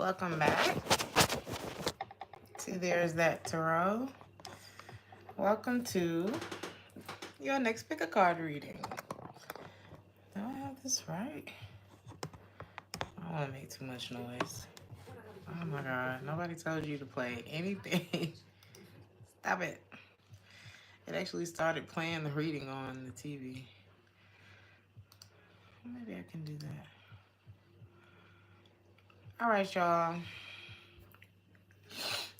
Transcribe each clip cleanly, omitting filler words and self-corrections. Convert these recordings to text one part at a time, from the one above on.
Welcome back to Theresthattarot. Welcome to your next pick a card reading. Do I have this right? I don't want to make too much noise. Oh my god, nobody told you to play anything. Stop it. It actually started playing the reading on the TV. Maybe I can do that. All right, y'all.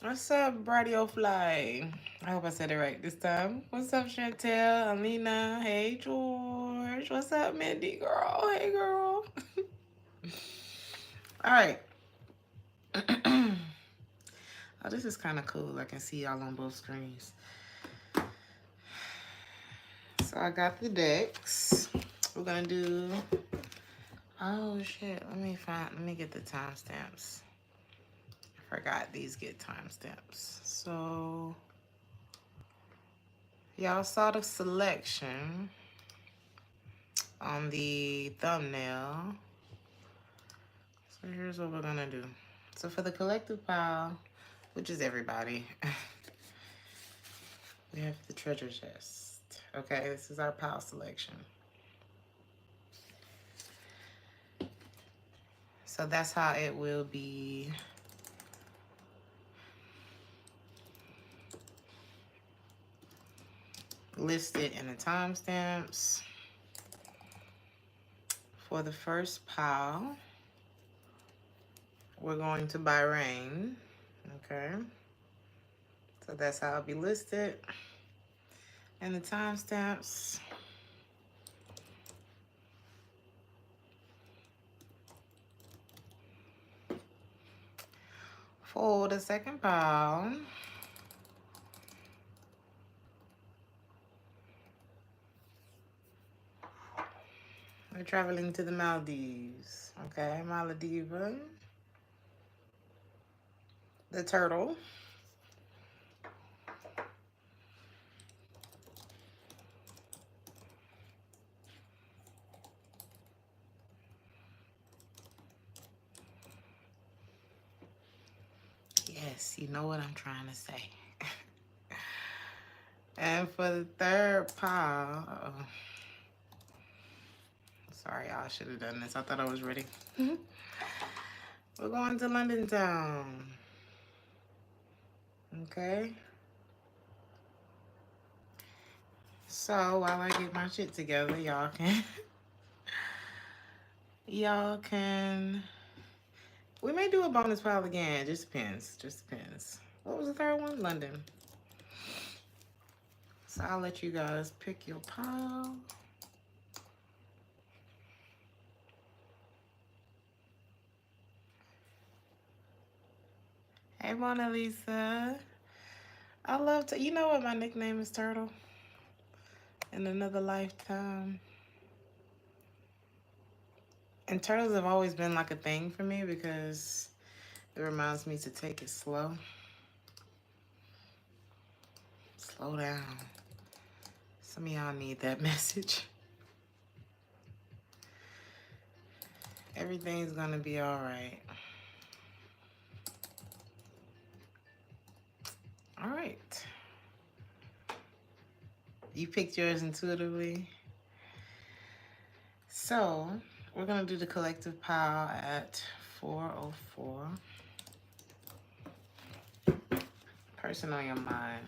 What's up, Bradio Fly? I hope I said it right this time. What's up, Chantel, Alina? Hey, George. What's up, Mindy, girl? Hey, girl. All right. Oh, this is kind of cool. I can see y'all on both screens. So I got the decks. We're gonna do. Oh shit! Let me get the timestamps. I forgot these get timestamps. So y'all saw the selection on the thumbnail. So here's what we're gonna do. So for the collective pile, which is everybody, we have the treasure chest. Okay, this is our pile selection. So that's how it will be listed in the timestamps. For the first pile, we're going to buy rain. Okay, so that's how it'll be listed. And the timestamps. For the second pile, we're traveling to the Maldives. Okay, Maldiva. The turtle. Yes, you know what I'm trying to say. And for the third pile, uh-oh. Sorry, y'all, I should have done this. I thought I was ready. We're going to London town. Okay. So while I get my shit together, y'all can, we may do a bonus pile again. Just depends. Just depends. What was the third one? London. So I'll let you guys pick your pile. Hey, Mona Lisa. I love to, you know what my nickname is, Turtle? In another lifetime. And turtles have always been like a thing for me because it reminds me to take it slow. Slow down. Some of y'all need that message. Everything's gonna be all right. All right. You picked yours intuitively. So we're gonna do the collective pile at 4:04. Person on your mind.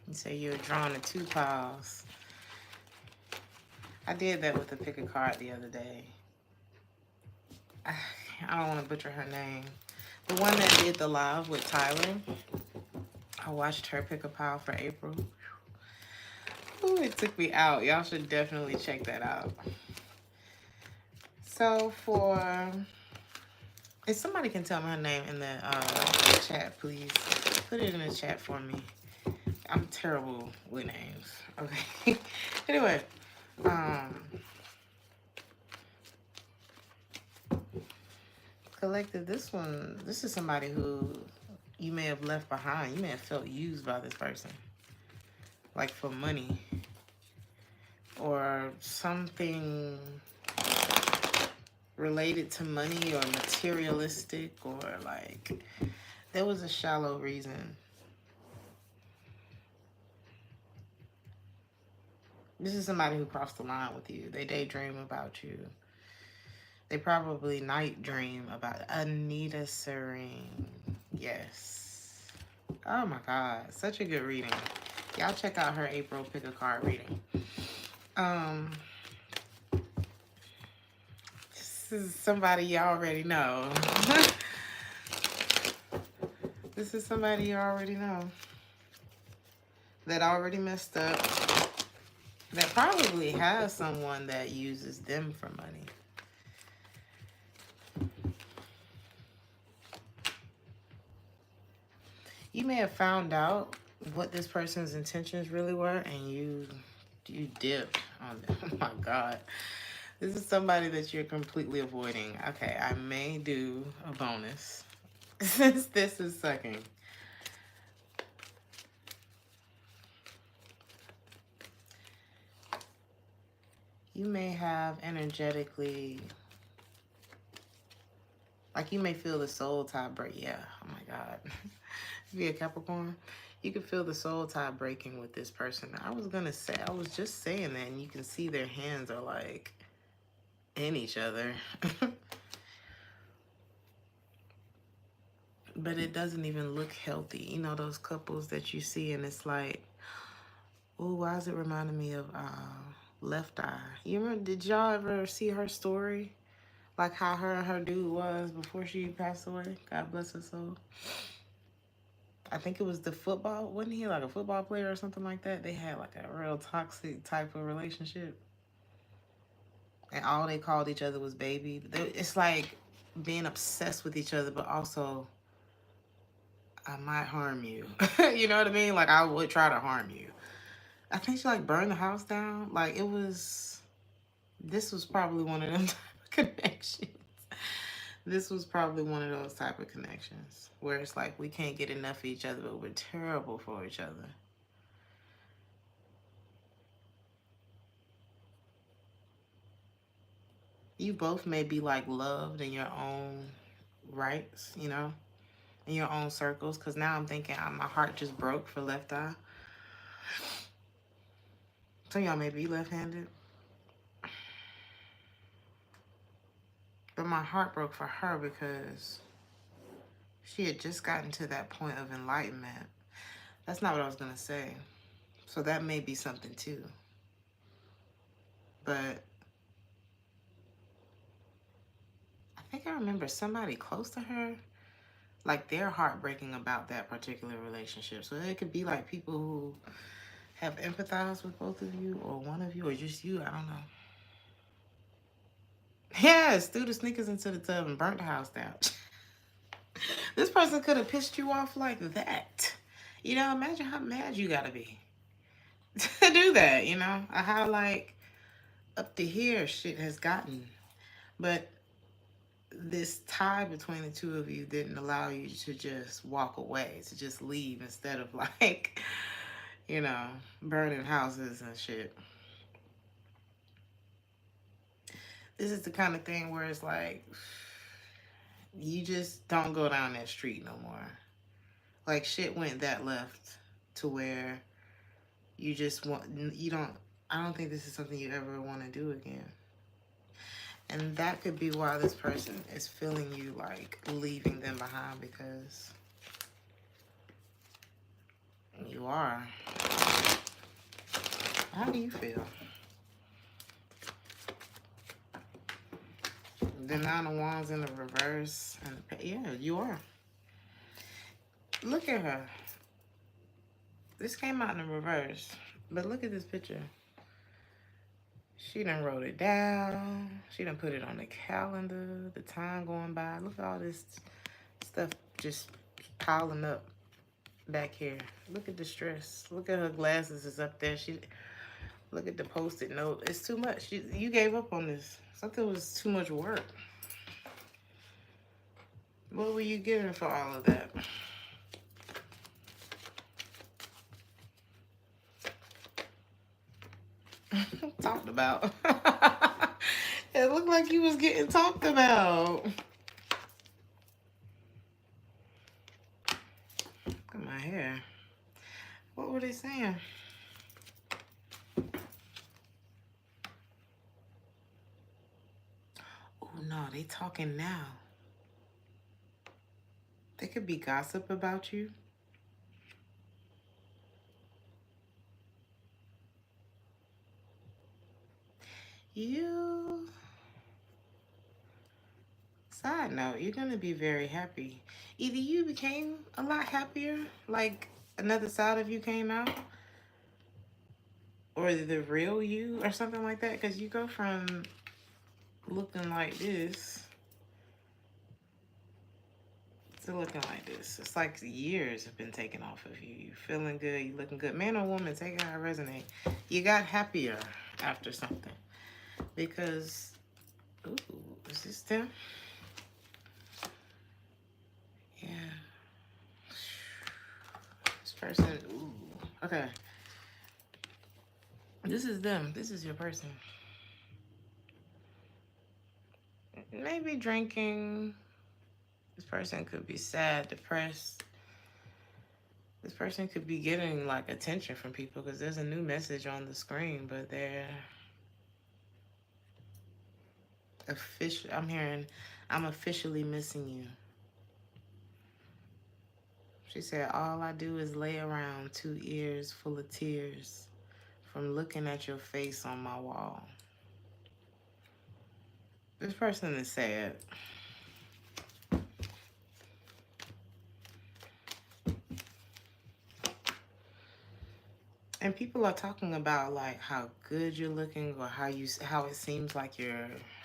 You say you're drawn to 2 piles. I did that with a pick a card the other day. I don't want to butcher her name. The one that did the live with Tyler. I watched her pick a pile for April. Ooh, it took me out. Y'all should definitely check that out. So if somebody can tell me her name in the chat, please. Put it in the chat for me. I'm terrible with names. Okay. Anyway. Collective, this is somebody who you may have left behind. You may have felt used by this person, like for money or something related to money or materialistic, or like there was a shallow reason. This is somebody who crossed the line with you. They daydream about you. They probably night dream about Anita Serene. Yes. Oh my God. Such a good reading. Y'all check out her April pick a card reading. This is somebody you already know. This is somebody you already know. That already messed up. That probably has someone that uses them for money. You may have found out what this person's intentions really were, and you dipped on them. Oh my God. This is somebody that you're completely avoiding. Okay, I may do a bonus since this is sucking. You may have energetically, like you may feel the soul tie break. Yeah, oh my God. If you're a Capricorn, you can feel the soul tie breaking with this person. I was just saying that, and you can see their hands are like in each other. But it doesn't even look healthy. You know those couples that you see and it's like, oh, why is it reminding me of Left Eye? You remember, did y'all ever see her story? Like how her and her dude was before she passed away? God bless her soul. I think it was the football. Wasn't he like a football player or something like that? They had like a real toxic type of relationship. And all they called each other was baby. It's like being obsessed with each other, but also, I might harm you. You know what I mean? Like, I would try to harm you. I think she, like, burned the house down. Like, this was probably one of them type of connections. This was probably one of those type of connections where it's like we can't get enough of each other, but we're terrible for each other. You both may be, like, loved in your own rights, you know, in your own circles. Because now I'm thinking my heart just broke for Left Eye. So y'all may be left-handed. But my heart broke for her because she had just gotten to that point of enlightenment. That's not what I was going to say. So that may be something too. But I think I remember somebody close to her, like they're heartbreaking about that particular relationship. So it could be like people who have empathized with both of you or one of you or just you. I don't know. Yes, threw the sneakers into the tub and burnt the house down. This person could have pissed you off like that. You know, imagine how mad you gotta be to do that, you know? How, like, up to here shit has gotten. But this tie between the two of you didn't allow you to just walk away, to just leave instead of, like, you know, burning houses and shit. This is the kind of thing where it's like, you just don't go down that street no more. Like, shit went that left to where I don't think this is something you ever want to do again. And that could be why this person is feeling you like leaving them behind, because you are. How do you feel? The Nine of Wands in the reverse. And yeah, you are. Look at her. This came out in the reverse. But look at this picture. She done wrote it down. She done put it on the calendar. The time going by. Look at all this stuff just piling up back here. Look at the stress. Look at her glasses is up there. Look at the post-it note. It's too much. You gave up on this. Something was too much work. What were you giving for all of that? Talked about. It looked like you was getting talked about. Look at my hair. What were they saying? Oh no, they talking now. They could be gossip about you. Side note, you're going to be very happy. Either you became a lot happier, like another side of you came out, or the real you, or something like that. Because you go from looking like this to looking like this. It's like years have been taken off of you. You're feeling good. You're looking good. Man or woman, take it how it resonate. You got happier after something. Because, ooh, is this them? Yeah. This person, ooh. Okay. This is them. This is your person. Maybe drinking. This person could be sad, depressed. This person could be getting like attention from people because there's a new message on the screen, but they're official. I'm hearing, I'm officially missing you. She said, all I do is lay around 2 ears full of tears from looking at your face on my wall. This person is sad. And people are talking about like how good you're looking, or how it seems like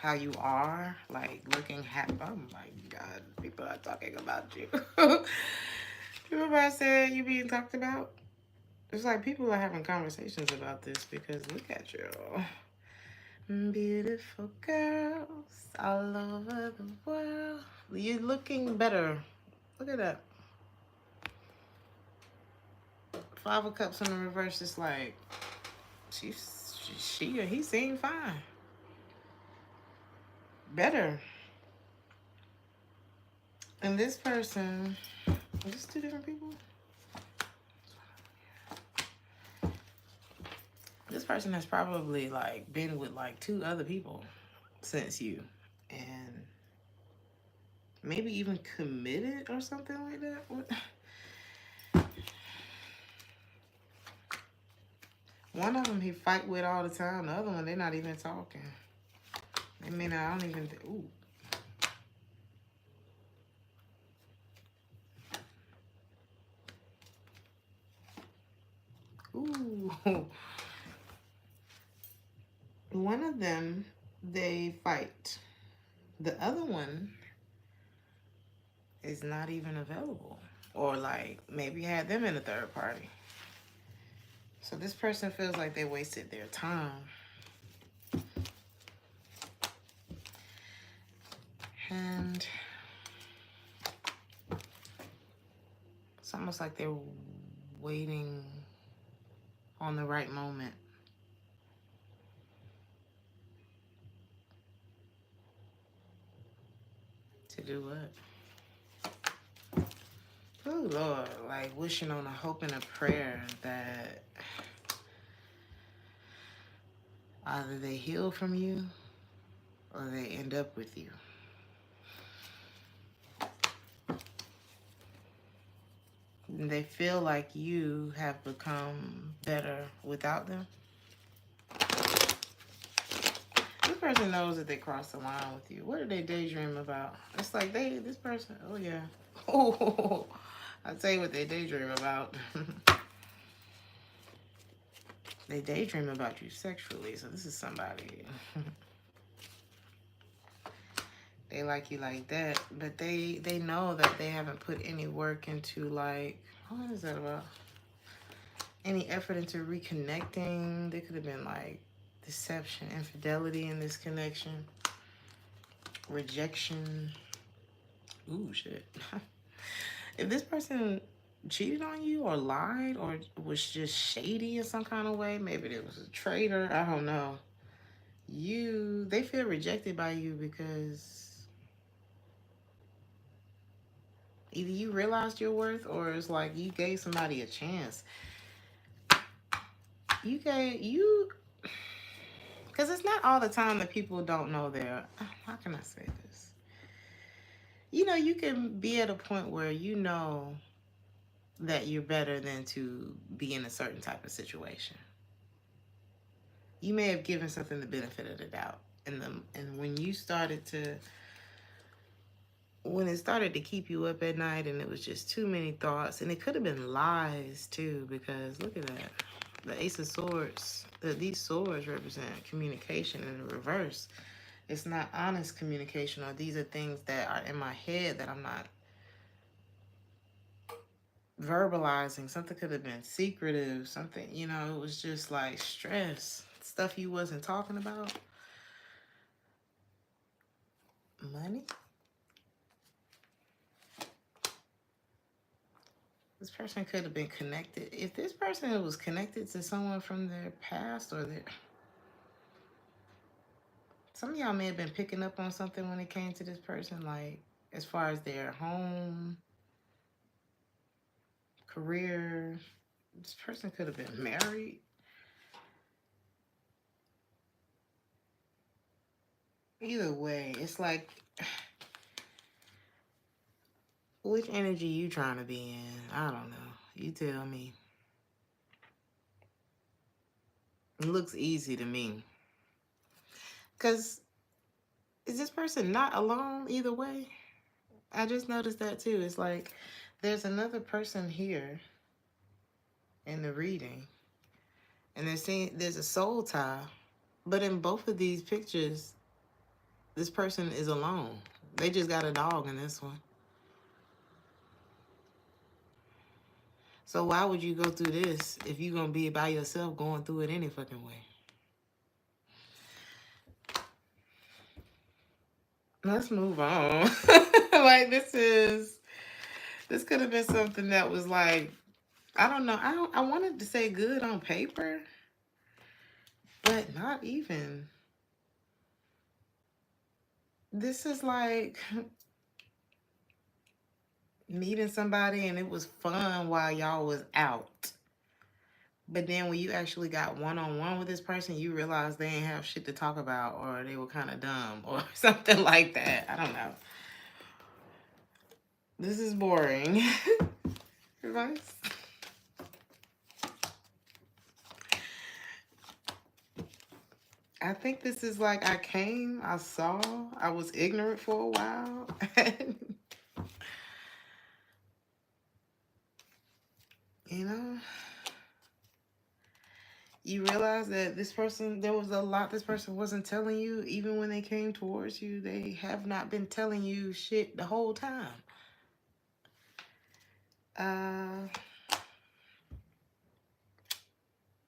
how you are, like looking happy. Oh my God, people are talking about you. Remember I said you being talked about? It's like people are having conversations about this because look at you. Beautiful girls all over the world. You're looking better. Look at that. 5 of Cups in the reverse. It's like she or he seem fine. Better. And this person, is this 2 different people? This person has probably like been with like 2 other people since you, and maybe even committed or something like that. One of them he fight with all the time. The other one, they're not even talking. I mean, I don't even ooh. Ooh. One of them, they fight. The other one is not even available. Or like maybe had them in a third party. So this person feels like they wasted their time. And it's almost like they're waiting on the right moment. To do what? Oh Lord, like wishing on a hope and a prayer that either they heal from you or they end up with you. And they feel like you have become better without them. This person knows that they crossed the line with you. What do they daydream about? It's like this person, oh yeah. Oh, I'll tell you what they daydream about. They daydream about you sexually, so this is somebody. They like you like that, but they know that they haven't put any work into like, what is that about? Any effort into reconnecting. There could have been like deception, infidelity in this connection, rejection. Ooh, shit. If this person cheated on you or lied or was just shady in some kind of way. Maybe there was a traitor. I don't know. They feel rejected by you because either you realized your worth or it's like you gave somebody a chance. You because it's not all the time that people don't know their, how can I say this? You can be at a point where you know that you're better than to be in a certain type of situation. You may have given something the benefit of the doubt. And when it started to keep you up at night and it was just too many thoughts, and it could have been lies too, because look at that. The Ace of Swords, these swords represent communication in the reverse. It's not honest communication, or these are things that are in my head that I'm not verbalizing. Something could have been secretive, something, it was just like stress, stuff you wasn't talking about. Money. This person could have been connected. If this person was connected to someone from their past, or some of y'all may have been picking up on something when it came to this person, like as far as their home, career. This person could have been married. Either way, it's like, which energy you trying to be in? I don't know. You tell me. It looks easy to me. Because is this person not alone either way? I just noticed that too. It's like there's another person here in the reading. And there's a soul tie. But in both of these pictures, this person is alone. They just got a dog in this one. So why would you go through this if you're going to be by yourself going through it any fucking way? Let's move on. Like this could have been something that was like, I don't know. I wanted to say good on paper, but not even. This is like meeting somebody and it was fun while y'all was out. But then when you actually got one-on-one with this person, you realize they ain't have shit to talk about, or they were kind of dumb or something like that. I don't know. This is boring. Advice? I think this is like I saw, I was ignorant for a while. You know, you realize that there was a lot this person wasn't telling you, even when they came towards you. They have not been telling you shit the whole time.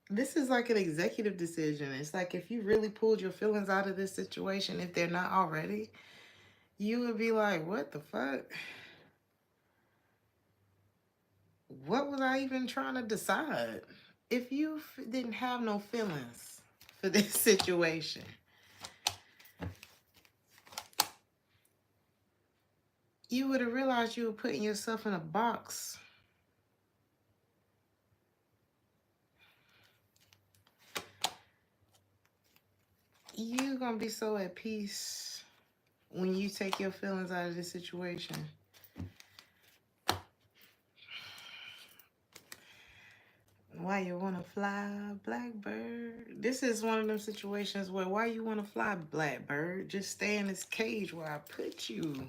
This is like an executive decision. It's like if you really pulled your feelings out of this situation, if they're not already, you would be like, what the fuck? What was I even trying to decide? If you didn't have no feelings for this situation, you would have realized you were putting yourself in a box. You're going to be so at peace when you take your feelings out of this situation. Why you want to fly, blackbird? This is one of them situations where why you want to fly, blackbird? Just stay in this cage where I put you.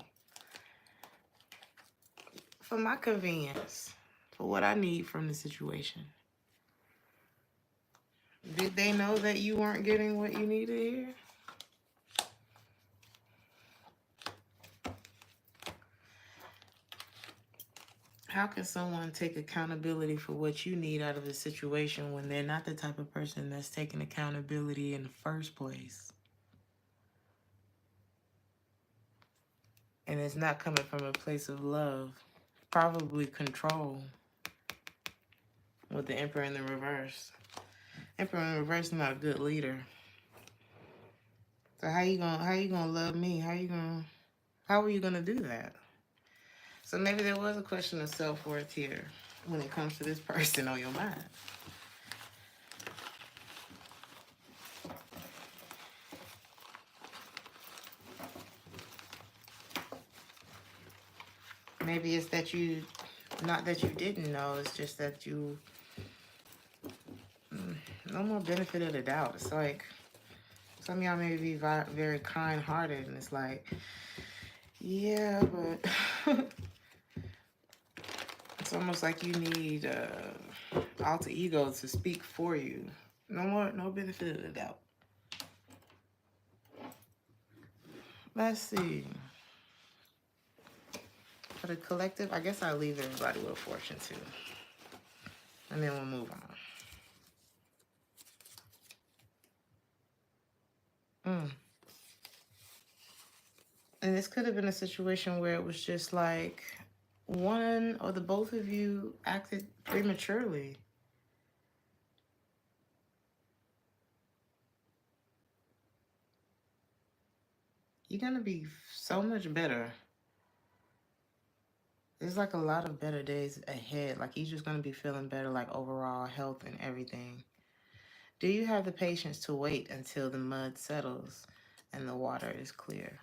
For my convenience. For what I need from the situation. Did they know that you weren't getting what you needed here? How can someone take accountability for what you need out of a situation when they're not the type of person that's taking accountability in the first place? And it's not coming from a place of love. Probably control. with the Emperor in the reverse. Emperor in the reverse is not a good leader. So how you gonna love me? How are you gonna do that? So maybe there was a question of self-worth here when it comes to this person on your mind. Maybe it's that you, not that you didn't know, it's just that you, no more benefit of the doubt. It's like, some of y'all may be very kind-hearted, and it's like, yeah, but it's almost like you need alter ego to speak for you. No benefit of the doubt. Let's see. For the collective, I guess I'll leave everybody with fortune too. And then we'll move on. And this could have been a situation where it was just like one or the both of you acted prematurely. You're going to be so much better. There's like a lot of better days ahead. Like you're just going to be feeling better, like overall health and everything. Do you have the patience to wait until the mud settles and the water is clear?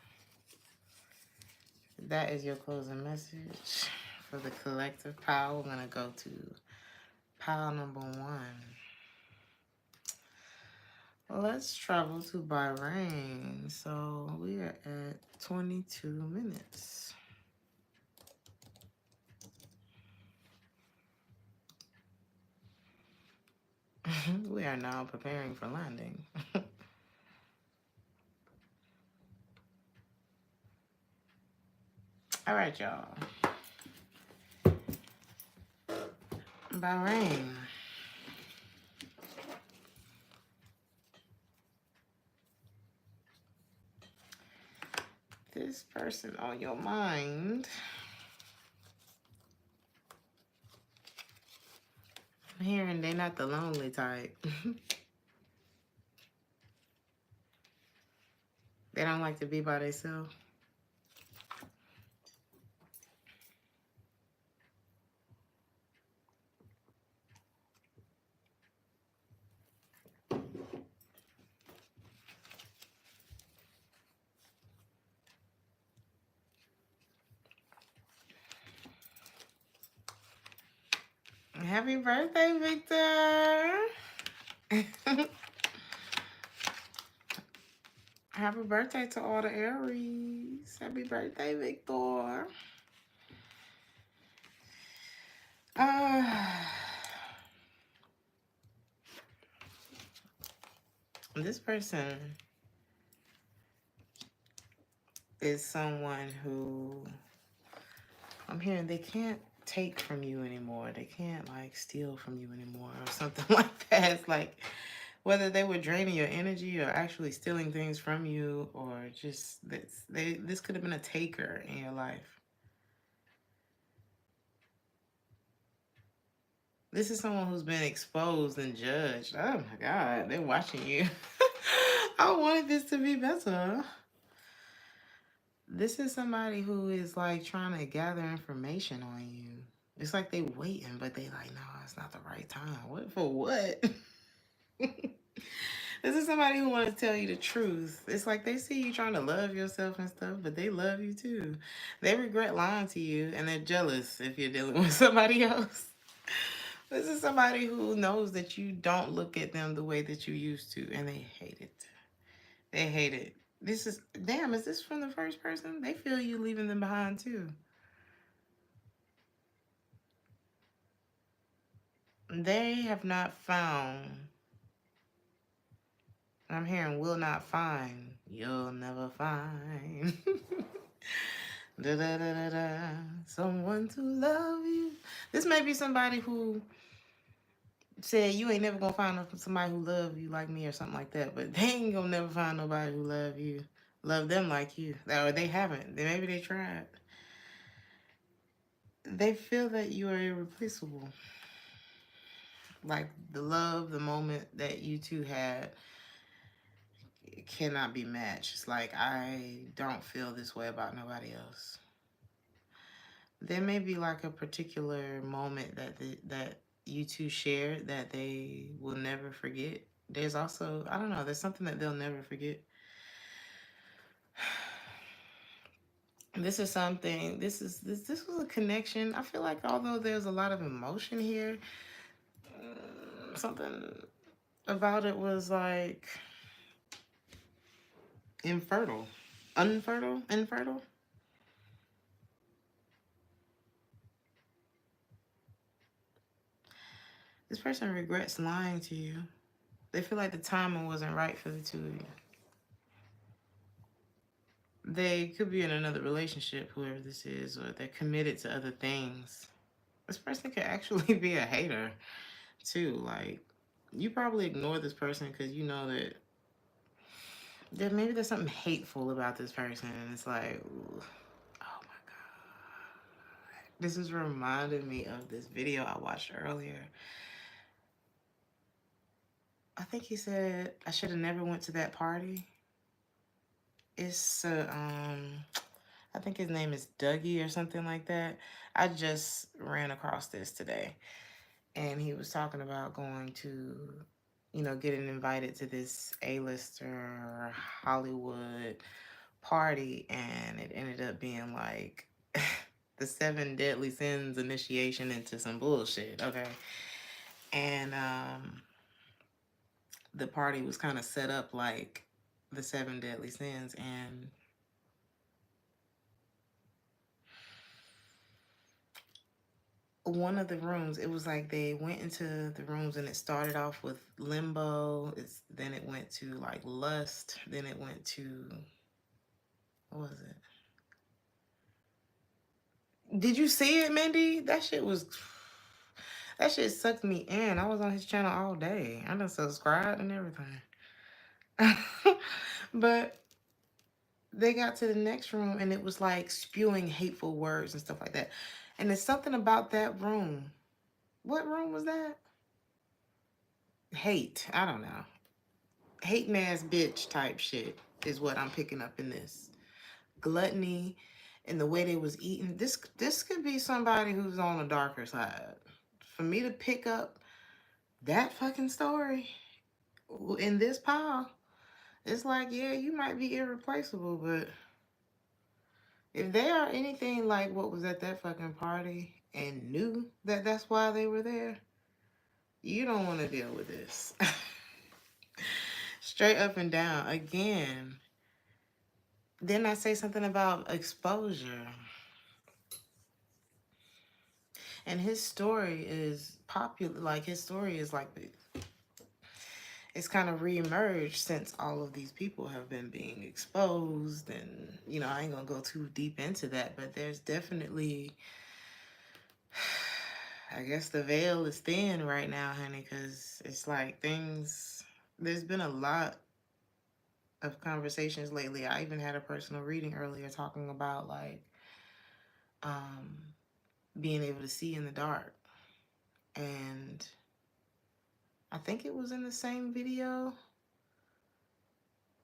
That is your closing message for the collective pile. We're going to go to pile number 1. Let's travel to Bahrain. So we are at 22 minutes. We are now preparing for landing. All right, y'all. Bahrain. This person on your mind. I'm hearing they're not the lonely type. They don't like to be by themselves. Happy birthday, Victor. Happy birthday to all the Aries. Happy birthday, Victor. This person is someone who, I'm hearing they can't take from you anymore. They can't like steal from you anymore or something like that. It's like whether they were draining your energy or actually stealing things from you, or just this could have been a taker in your life. This is someone who's been exposed and judged. Oh my God, they're watching you. I wanted this to be better. This is somebody who is like trying to gather information on you. It's like they waiting, but they like, no, it's not the right time. What for what? This is somebody who wants to tell you the truth. It's like they see you trying to love yourself and stuff, but they love you too. They regret lying to you, and they're jealous if you're dealing with somebody else. This is somebody who knows that you don't look at them the way that you used to, and they hate it. They hate it. This is, damn, is this from the first person? They feel you leaving them behind too. They have not found, I'm hearing will not find, you'll never find. Da, da, da, da, da. Someone to love you. This may be somebody who said you ain't never gonna find somebody who love you like me or something like that, but they ain't gonna never find nobody who love them like you. Or they haven't. Maybe they tried. They feel that you are irreplaceable. Like the love, the moment that you two had, it cannot be matched. It's like, I don't feel this way about nobody else. There may be like a particular moment that you two shared that they will never forget. There's also, I don't know, there's something that they'll never forget. This is something, this was a connection. I feel like although there's a lot of emotion here, something about it was like infertile. Infertile. This person regrets lying to you. They feel like the timing wasn't right for the two of you. They could be in another relationship, whoever this is, or they're committed to other things. This person could actually be a hater, too. Like, you probably ignore this person because you know that maybe there's something hateful about this person, and it's like, ooh, oh my God. This is reminding me of this video I watched earlier. I think he said, I should have never went to that party. It's, I think his name is Dougie or something like that. I just ran across this today. And he was talking about going to, getting invited to this A-lister Hollywood party. And it ended up being like the 7 deadly sins initiation into some bullshit, okay? And the party was kind of set up like the 7 deadly sins. And one of the rooms, it was like they went into the rooms and it started off with limbo. Then it went to like lust. Then it went to, what was it? Did you see it, Mindy? That shit sucked me in. I was on his channel all day. I done subscribed and everything. But they got to the next room and it was like spewing hateful words and stuff like that. And there's something about that room. What room was that? Hate. I don't know. Hating ass bitch type shit is what I'm picking up in this. Gluttony and the way they was eating. This could be somebody who's on the darker side. For me to pick up that fucking story in this pile, it's like, yeah, you might be irreplaceable, but if they are anything like what was at that fucking party and knew that that's why they were there, you don't want to deal with this. Straight up and down. Again, didn't I say something about exposure? And his story is popular. Like, his story is like, it's kind of reemerged since all of these people have been being exposed. And, I ain't gonna go too deep into that, but there's definitely, I guess the veil is thin right now, honey, because it's like there's been a lot of conversations lately. I even had a personal reading earlier talking about like being able to see in the dark. And I think it was in the same video,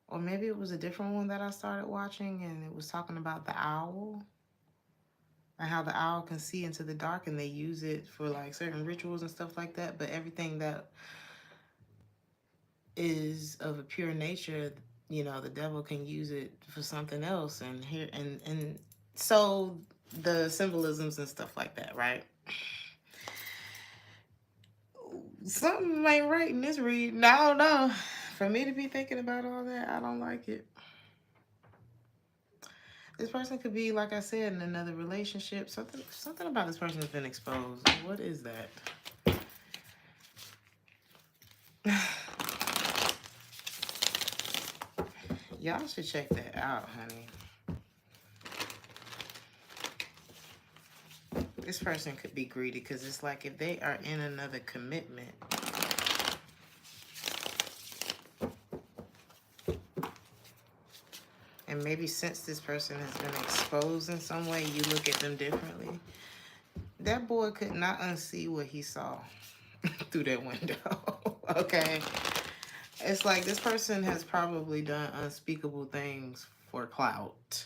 or maybe it was a different one that I started watching, and it was talking about the owl and how the owl can see into the dark, and they use it for like certain rituals and stuff like that. But everything that is of a pure nature, the devil can use it for something else. And here and so the symbolisms and stuff like that, right? Something ain't right in this read. I don't know. For me to be thinking about all that, I don't like it. This person could be, like I said, in another relationship. Something about this person has been exposed. What is that? Y'all should check that out, honey. This person could be greedy because it's like if they are in another commitment, and maybe since this person has been exposed in some way, you look at them differently. That boy could not unsee what he saw. through that window. Okay. It's like this person has probably done unspeakable things for clout.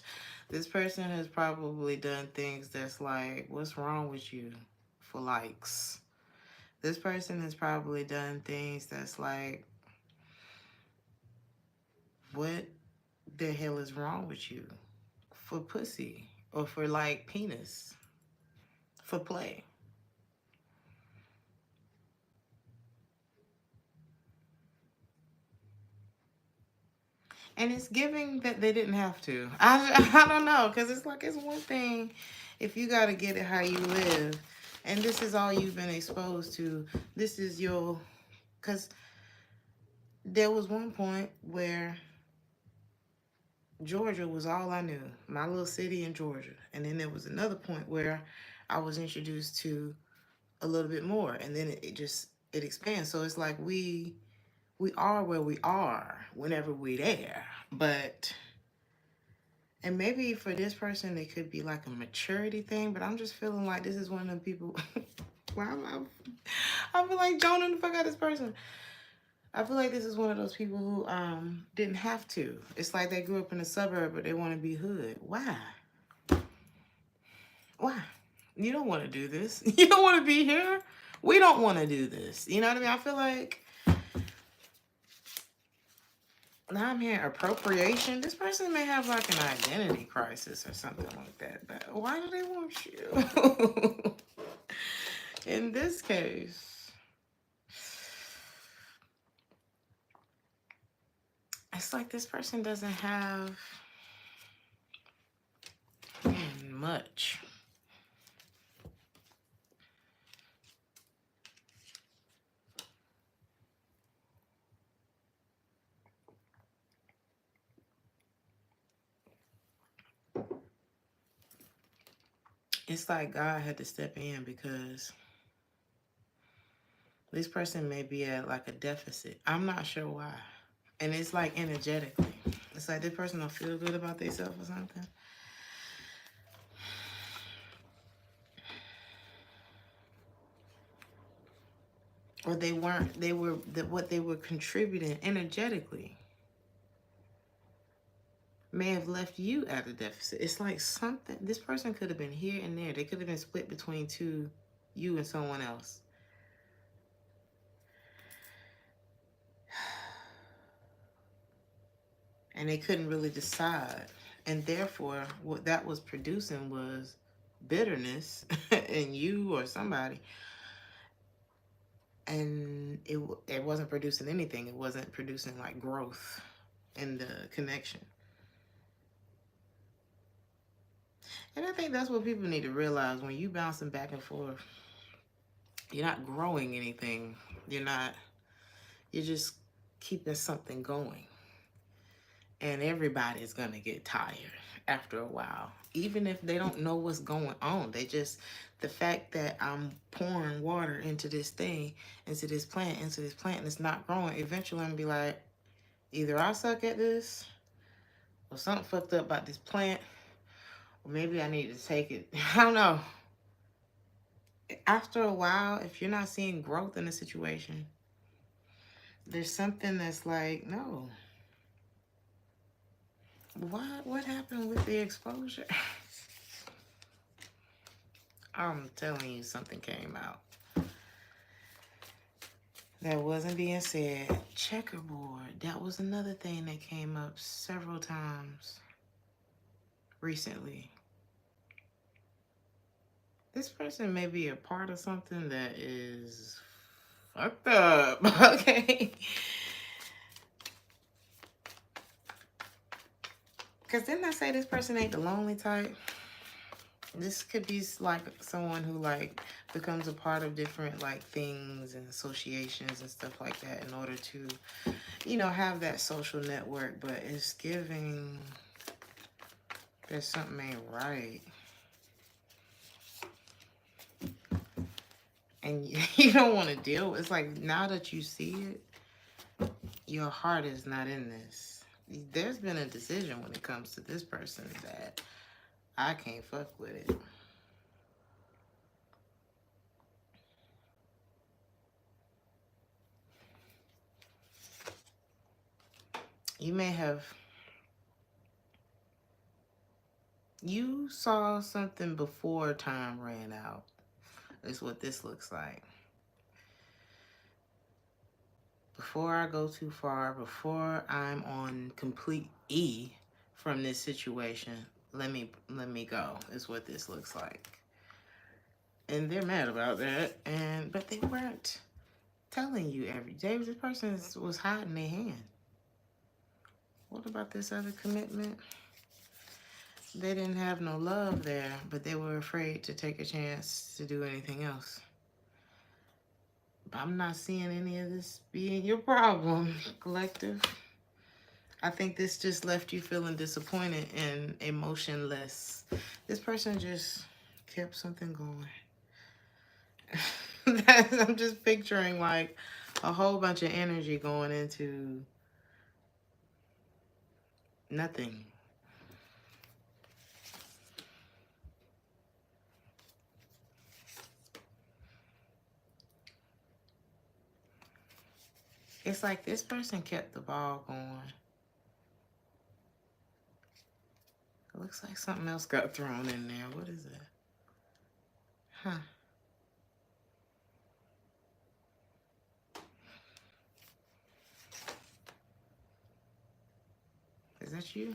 This person has probably done things that's like, what's wrong with you, for likes. This person has probably done things that's like, what the hell is wrong with you, for pussy or for like penis, for play. And it's giving that they didn't have to. I don't know, because it's like, it's one thing if you got to get it how you live, and this is all you've been exposed to. This is your, because there was one point where Georgia was all I knew, my little city in Georgia. And then there was another point where I was introduced to a little bit more, and then it expands. So it's like we are where we are whenever we're there. But, and maybe for this person, it could be like a maturity thing, but I'm just feeling like this is one of them people. Wow, I feel like Jonah the fuck out this person. I feel like this is one of those people who didn't have to. It's like they grew up in a suburb, but they want to be hood. Why? Why? You don't want to do this. You don't want to be here. We don't want to do this. You know what I mean? I feel like now I'm hearing appropriation. This person may have like an identity crisis or something like that. But why do they want you? In this case, it's like this person doesn't have much. It's like God had to step in because this person may be at like a deficit. I'm not sure why. And it's like energetically. It's like this person don't feel good about themselves or something. Or what they were contributing energetically may have left you at a deficit. It's like something, this person could have been here and there. They could have been split between you and someone else. And they couldn't really decide. And therefore, what that was producing was bitterness in you or somebody. And it wasn't producing anything. It wasn't producing like growth in the connection. And I think that's what people need to realize. When you bouncing back and forth, you're not growing anything. You're just keeping something going. And everybody's going to get tired after a while. Even if they don't know what's going on. The fact that I'm pouring water into this thing, into this plant, and it's not growing, eventually I'm going to be like, either I suck at this, or something fucked up about this plant, or maybe I need to take it. I don't know. After a while, if you're not seeing growth in the situation, there's something that's like, no. What happened with the exposure? I'm telling you, something came out that wasn't being said. Checkerboard. That was another thing that came up several times recently. This person may be a part of something that is fucked up. Okay. Because didn't I say this person ain't the lonely type? This could be like someone who like becomes a part of different like things and associations and stuff like that in order to, have that social network. But it's giving there's something ain't right. And you don't want to deal with it. It's like now that you see it, your heart is not in this. There's been a decision when it comes to this person that I can't fuck with it. You may have, you saw something before time ran out, is what this looks like. Before I go too far, before I'm on complete E from this situation, let me go, is what this looks like. And they're mad about that, but they weren't telling you every day. This person was hiding their hand. What about this other commitment? They didn't have no love there, but they were afraid to take a chance to do anything else. I'm not seeing any of this being your problem, collective. I think this just left you feeling disappointed and emotionless. This person just kept something going. I'm just picturing like a whole bunch of energy going into nothing. It's like this person kept the ball going. It looks like something else got thrown in there. What is it? Huh. Is that you?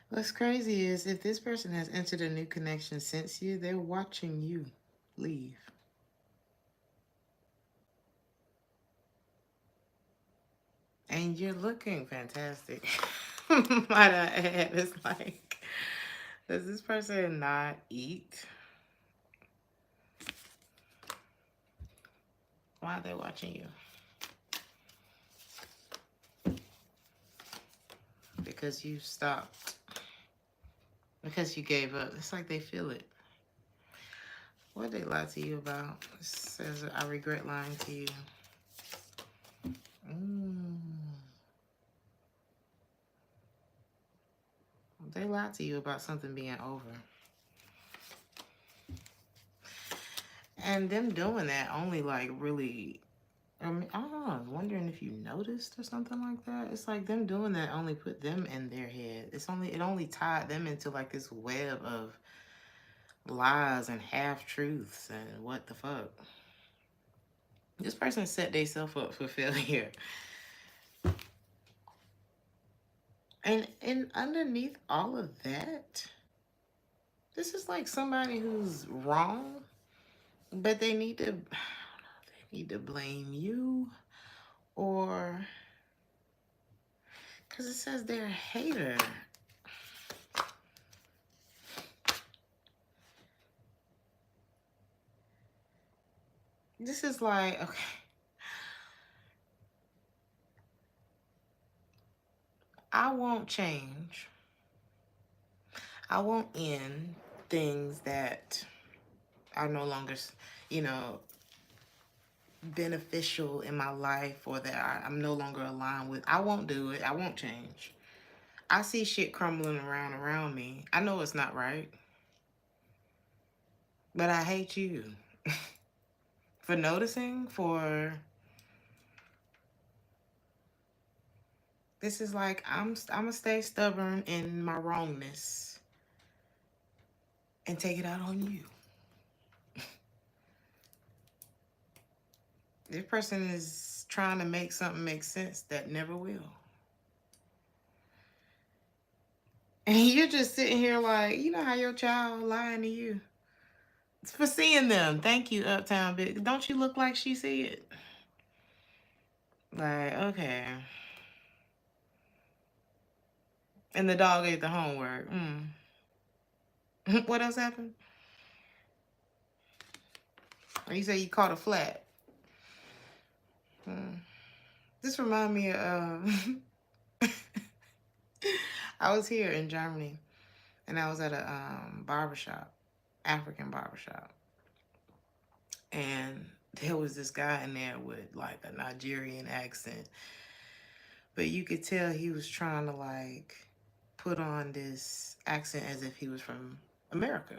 What's crazy is if this person has entered a new connection since you, they're watching you leave. And you're looking fantastic. Might I add, it's like, does this person not eat? Why are they watching you? Because you stopped. Because you gave up. It's like they feel it. What did they lie to you about? It says, I regret lying to you. They lied to you about something being over. And them doing that only like really, I don't know, I was wondering if you noticed or something like that. It's like them doing that only put them in their head. It only tied them into like this web of lies and half-truths and what the fuck. This person set themselves up for failure. And underneath all of that, this is like somebody who's wrong, but they need to, I don't know, they need to blame you, or because it says they're a hater. This is like, okay, I won't change. I won't end things that are no longer, you know, beneficial in my life, or that I'm no longer aligned with. I won't do it. I won't change. I see shit crumbling around me. I know it's not right, but I hate you for noticing, for... This is like, I'm gonna stay stubborn in my wrongness and take it out on you. This person is trying to make something make sense that never will. And you're just sitting here like, you know how your child lying to you? It's for seeing them. Thank you, Uptown Big. Don't you look like she see it? Like, okay. And the dog ate the homework. What else happened? Or you say you caught a flat. This remind me of I was here in Germany, and I was at a barbershop, African barbershop, and there was this guy in there with like a Nigerian accent, but you could tell he was trying to like put on this accent as if he was from America.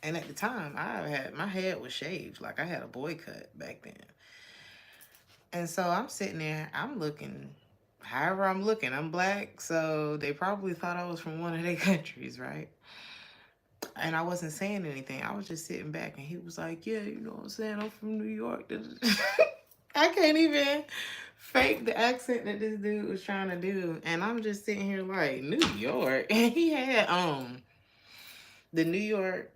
And at the time, I had my head was shaved, like I had a boy cut back then. And so I'm sitting there, I'm looking, however I'm looking, I'm black, so they probably thought I was from one of their countries, right? And I wasn't saying anything. I was just sitting back, and he was like, yeah, you know what I'm saying? I'm from New York. I can't even fake the accent that this dude was trying to do. And I'm just sitting here like, New York? And he had the New York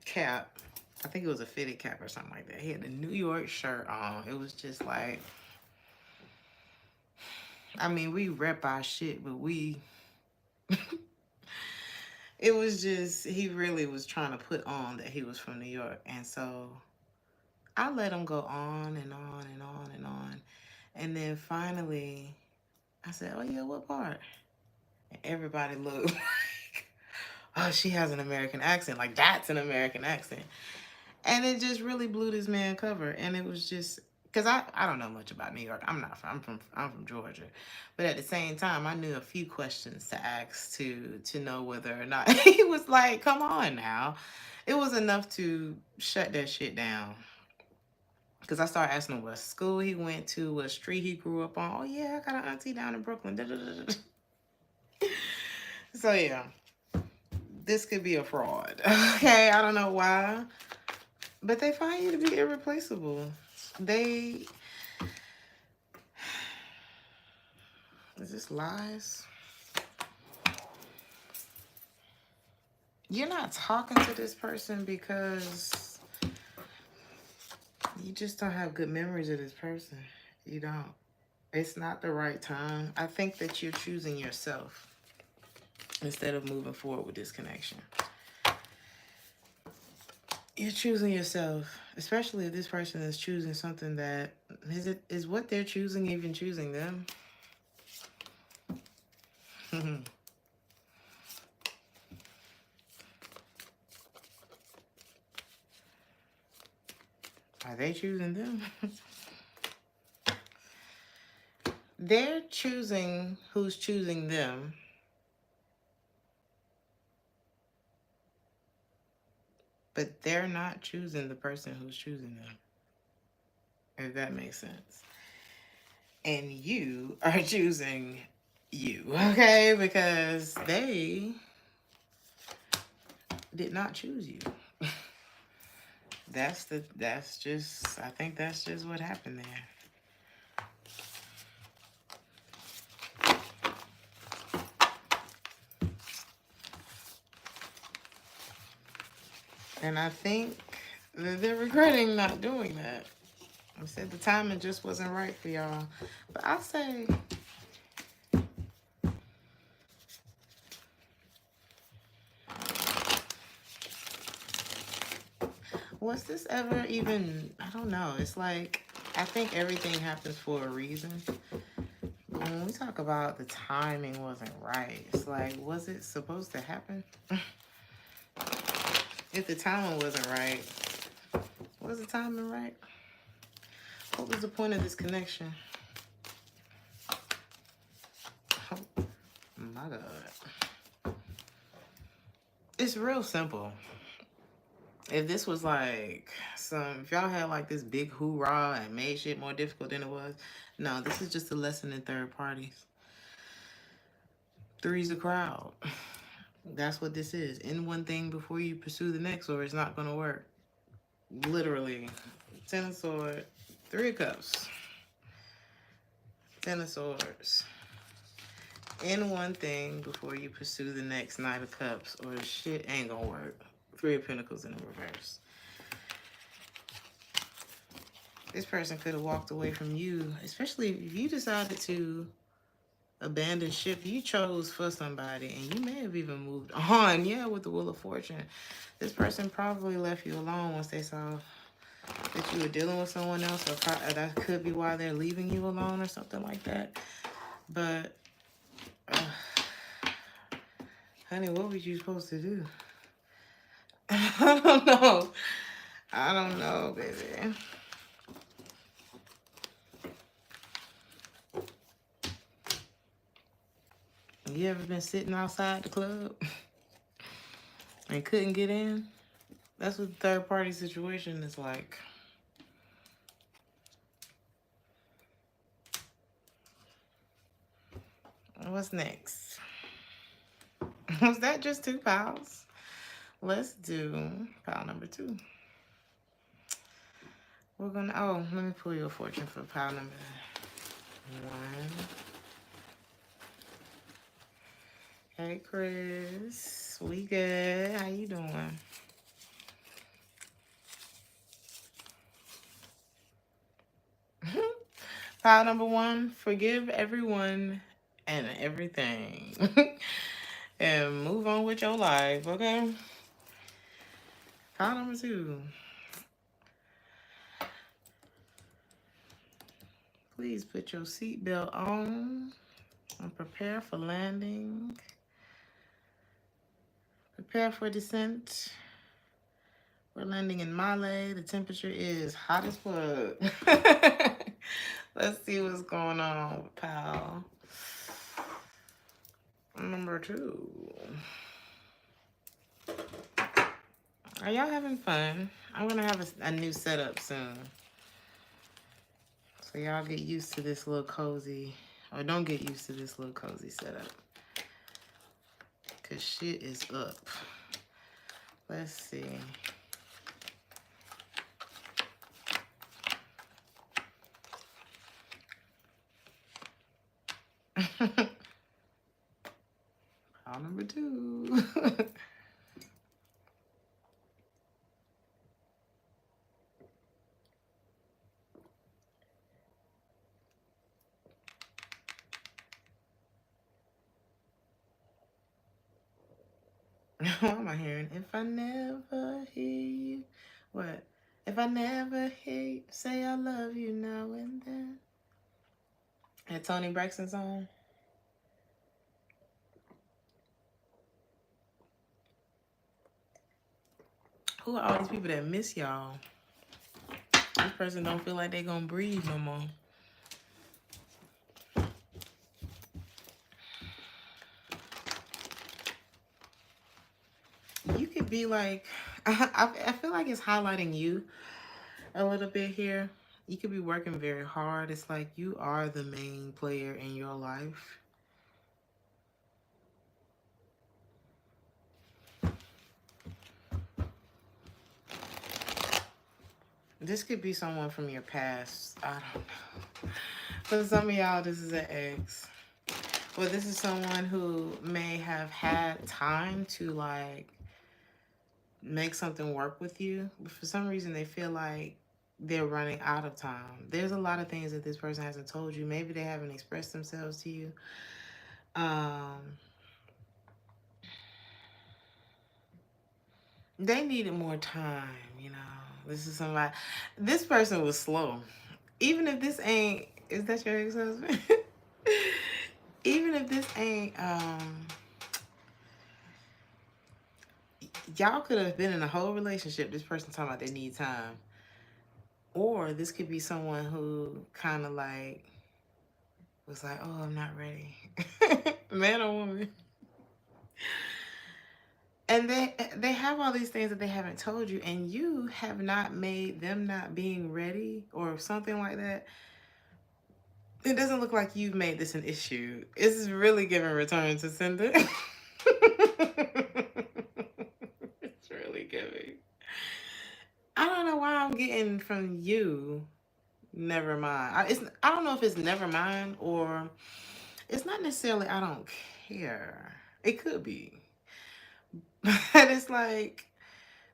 cap. I think it was a fitted cap or something like that. He had the New York shirt on. It was just like, I mean, we rep our shit, but we it was just, he really was trying to put on that he was from New York. And so I let him go on and on and on and on. And then finally, I said, oh, yeah, what part? And everybody looked like, oh, she has an American accent. Like, that's an American accent. And it just really blew this man cover. And it was just, because I don't know much about New York. I'm from Georgia. But at the same time, I knew a few questions to ask to know whether or not he was like, come on now. It was enough to shut that shit down. Because I started asking him what school he went to, what street he grew up on. Oh, yeah, I got an auntie down in Brooklyn. Da, da, da, da. So, yeah, this could be a fraud. Okay, I don't know why. But they find you to be irreplaceable. Is this lies? You're not talking to this person because you just don't have good memories of this person. You don't. It's not the right time. I think that you're choosing yourself instead of moving forward with this connection. You're choosing yourself, especially if this person is choosing something that is what they're choosing even choosing them. Are they choosing them? They're choosing who's choosing them. But they're not choosing the person who's choosing them. If that makes sense. And you are choosing you, okay? Because they did not choose you. I think that's just what happened there. And I think that they're regretting not doing that. I said the timing just wasn't right for y'all. But I say, was this ever even, I don't know. It's like, I think everything happens for a reason. And when we talk about the timing wasn't right, it's like, was it supposed to happen? If the timing wasn't right, was the timing right? What was the point of this connection? Oh my God. It's real simple. If this was like if y'all had like this big hoorah and made shit more difficult than it was, no, this is just a lesson in third parties. Three's a crowd. That's what this is. End one thing before you pursue the next, or it's not going to work. Literally. Ten of Swords, Three of Cups, Ten of Swords. End one thing before you pursue the next, Knight of Cups, or shit ain't going to work. Three of Pentacles in the reverse. This person could have walked away from you, especially if you decided to abandon ship. You chose for somebody, and you may have even moved on. Yeah, with the Wheel of Fortune. This person probably left you alone once they saw that you were dealing with someone else, or that could be why they're leaving you alone or something like that. But, honey, what were you supposed to do? I don't know. I don't know, baby. You ever been sitting outside the club and couldn't get in? That's what the third party situation is like. What's next? Was that just 2 piles? Let's do pile number 2. We're gonna, oh, let me pull you a fortune for pile number 1. Hey, Chris. We good. How you doing? Pile number 1, forgive everyone and everything. And move on with your life, okay? Pile number 2. Please put your seatbelt on and prepare for landing. Prepare for descent. We're landing in Male. The temperature is hot as fuck. Let's see what's going on with pal. Number 2. Are y'all having fun? I'm going to have a new setup soon. So y'all get used to this little cozy, or don't get used to this little cozy setup. Because shit is up. Let's see. Pile number 2. What am I hearing? If I never hear you. What? If I never hear you say I love you now and then. That Tony Braxton song? Who are all these people that miss y'all? This person don't feel like they gonna breathe no more. You could be like, I feel like it's highlighting you a little bit here. You could be working very hard. It's like you are the main player in your life. This could be someone from your past. I don't know. For some of y'all, this is an ex. Or this is someone who may have had time to like make something work with you, but for some reason they feel like they're running out of time. There's a lot of things that this person hasn't told you. Maybe they haven't expressed themselves to you. They needed more time, you know. This is somebody. This person was slow. Even if this ain't, is that your ex-husband? Even if this ain't, y'all could have been in a whole relationship. This person talking about they need time. Or this could be someone who kind of like was like, oh, I'm not ready. Man or woman. And they have all these things that they haven't told you, and you have not made them not being ready or something like that. It doesn't look like you've made this an issue. It's really giving return to sender. It's really giving. I don't know why I'm getting from you, never mind. I don't know if it's never mind or it's not necessarily I don't care. It could be. But it's like,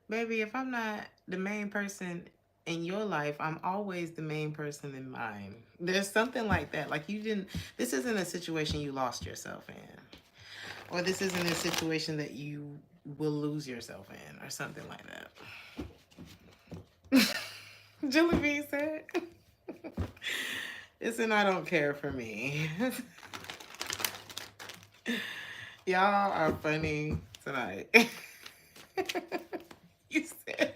baby, if I'm not the main person in your life, I'm always the main person in mine. There's something like that. Like this isn't a situation you lost yourself in. Or this isn't a situation that you will lose yourself in or something like that. Jelly Bean said. It's an I don't care for me. Y'all are funny tonight. You said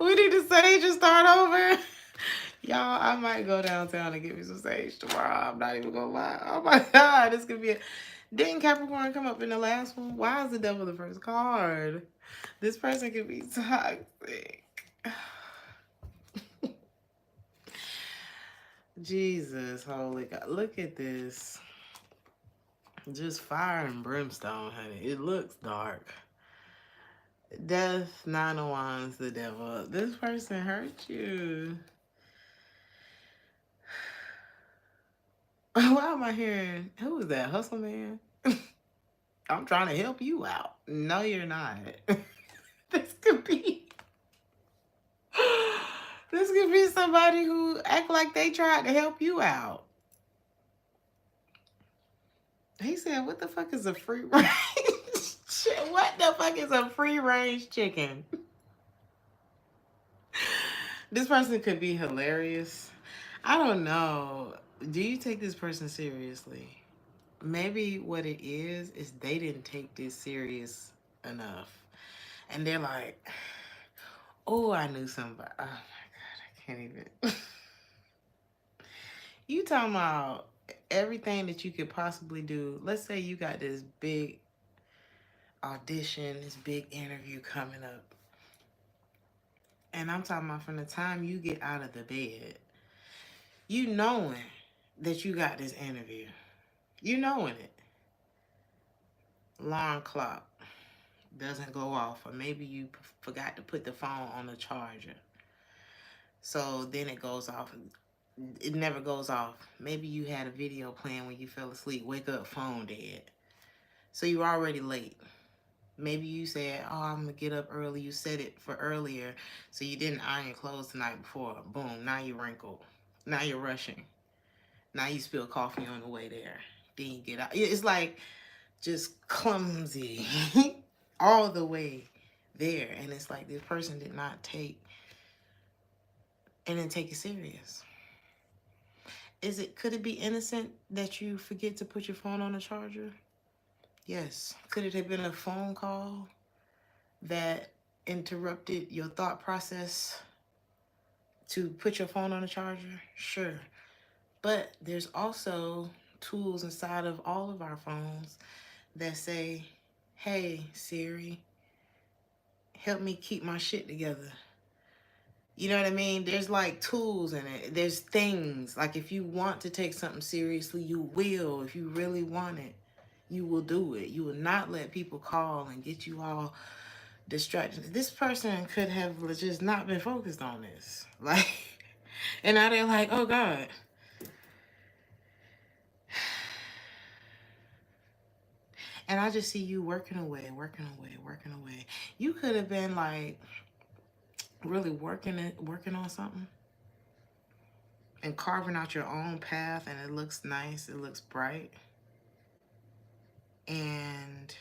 we need to sage and start over. Y'all, I might go downtown and get me some sage tomorrow. I'm not even gonna lie. Oh my god, this could be a... Didn't Capricorn come up in the last one? Why is the devil the first card? This person could be toxic. Jesus, holy God. Look at this. Just fire and brimstone, honey. It looks dark. Death, 9 of Wands, the devil. This person hurt you. Why am I hearing, who is that? Hustle Man? I'm trying to help you out. No, you're not. This could be... This could be somebody who act like they tried to help you out. He said, what the fuck is a free range? What the fuck is a free range chicken? This person could be hilarious. I don't know. Do you take this person seriously? Maybe what it is they didn't take this serious enough. And they're like, oh, I knew somebody. Oh my God, I can't even. You talking about everything that you could possibly do. Let's say you got this big audition, this big interview coming up. And I'm talking about from the time you get out of the bed, you knowing that you got this interview. You knowing it. Alarm clock doesn't go off, or maybe you forgot to put the phone on the charger. So then it goes off. It never goes off. Maybe you had a video playing when you fell asleep. Wake up, phone dead. So you're already late. Maybe you said, oh, I'm going to get up early. You set it for earlier, so you didn't iron your clothes the night before. Boom, now you're wrinkled. Now you're rushing. Now you spill coffee on the way there. Then you get out. It's like just clumsy all the way there. And it's like this person did not take it serious. Could it be innocent that you forget to put your phone on the charger? Yes. Could it have been a phone call that interrupted your thought process to put your phone on the charger? Sure. But there's also tools inside of all of our phones that say, hey, Siri, help me keep my shit together. You know what I mean? There's like tools in it. There's things. Like if you want to take something seriously, you will. If you really want it, you will do it. You will not let people call and get you all distracted. This person could have just not been focused on this. Like, and now they're like, oh God. And I just see you working away. You could have been like really working on something and carving out your own path, and it looks nice, it looks bright. And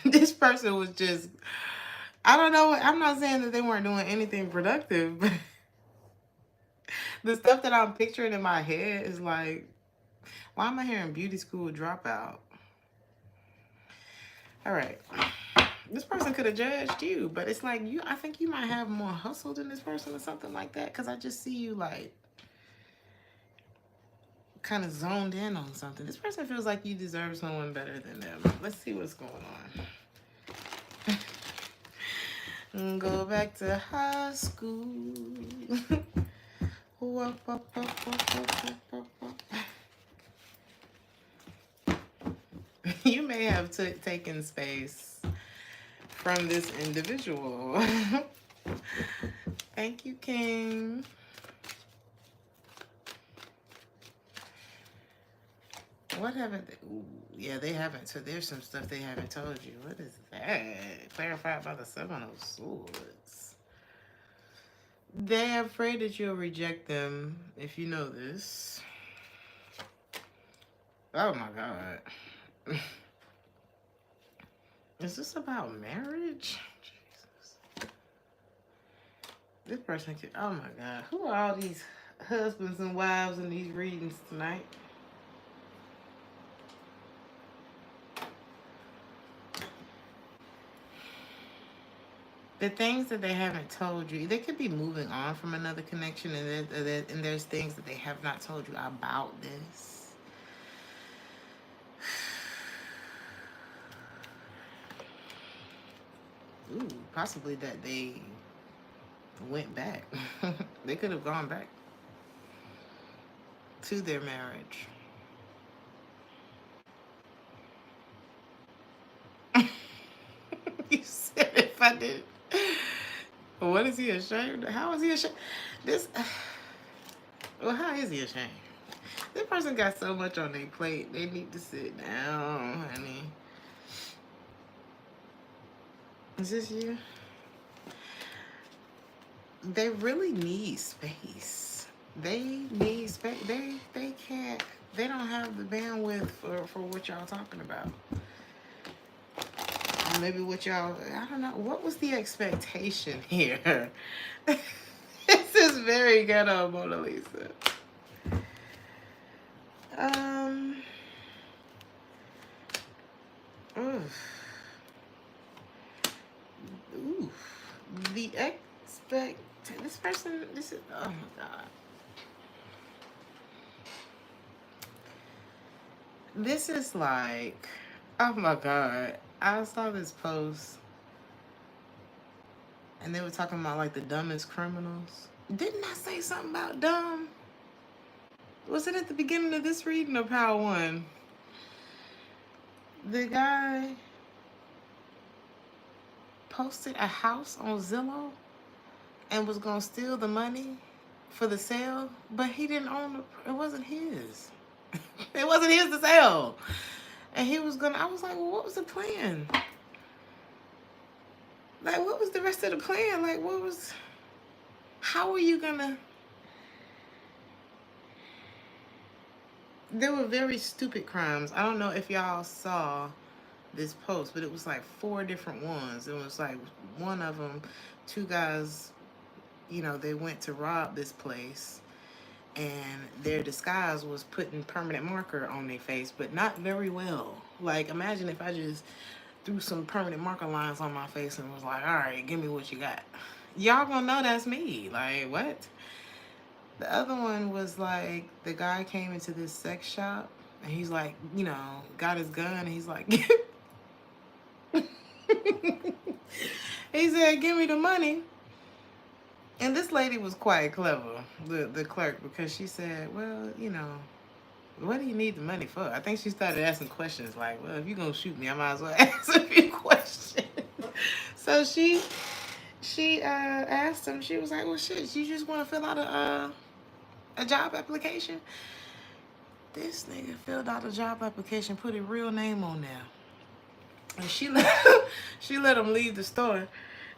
this person was just, I don't know, I'm not saying that they weren't doing anything productive, but the stuff that I'm picturing in my head is like, why am I hearing beauty school dropout? All right. This person could have judged you, but it's like I think you might have more hustle than this person or something like that, because I just see you like kind of zoned in on something. This person feels like you deserve someone better than them. Let's see what's going on. Go back to high school. You may have taken space from this individual. Thank you, King. What haven't they? Ooh, yeah, they haven't. So there's some stuff they haven't told you. What is that? Clarified by the 7 of Swords. They're afraid that you'll reject them if you know this. Oh my God. Is this about marriage? Jesus. This person could, oh my God. Who are all these husbands and wives in these readings tonight? The things that they haven't told you, they could be moving on from another connection, and there's things that they have not told you about this. Ooh, possibly that they went back. They could have gone back to their marriage. You said if I did. What is he ashamed of? How is he ashamed? This. Well, how is he ashamed? This person got so much on their plate. They need to sit down, honey. Is this you? They really need space. They need space. They can't. They don't have the bandwidth for what y'all talking about. Or maybe what y'all. I don't know. What was the expectation here? This is very ghetto, Mona Lisa. Ooh. The this person, this is, oh my God. This is like, oh my God. I saw this post and they were talking about like the dumbest criminals. Didn't I say something about dumb? Was it at the beginning of this reading or Power One? The guy posted a house on Zillow and was gonna steal the money for the sale, but he didn't own it. It wasn't his. It wasn't his to sell. And he was gonna, I was like, well, what was the plan? Like, what was the rest of the plan? Like, how were you gonna? There were very stupid crimes. I don't know if y'all saw this post, but it was like 4 different ones. It was like one of them, 2 guys, they went to rob this place and their disguise was putting permanent marker on their face, but not very well. Like, imagine if I just threw some permanent marker lines on my face and was like, all right, give me what you got. Y'all gonna know that's me. Like, what? The other one was like, the guy came into this sex shop and he's like, got his gun and he's like, he said, give me the money. And this lady was quite clever, the clerk, because she said, well, what do you need the money for? I think she started asking questions like, well, if you're going to shoot me, I might as well ask a few questions. So she asked him, she was like, well, shit, you just want to fill out a job application? This nigga filled out a job application, put his real name on there. And she let him leave the store.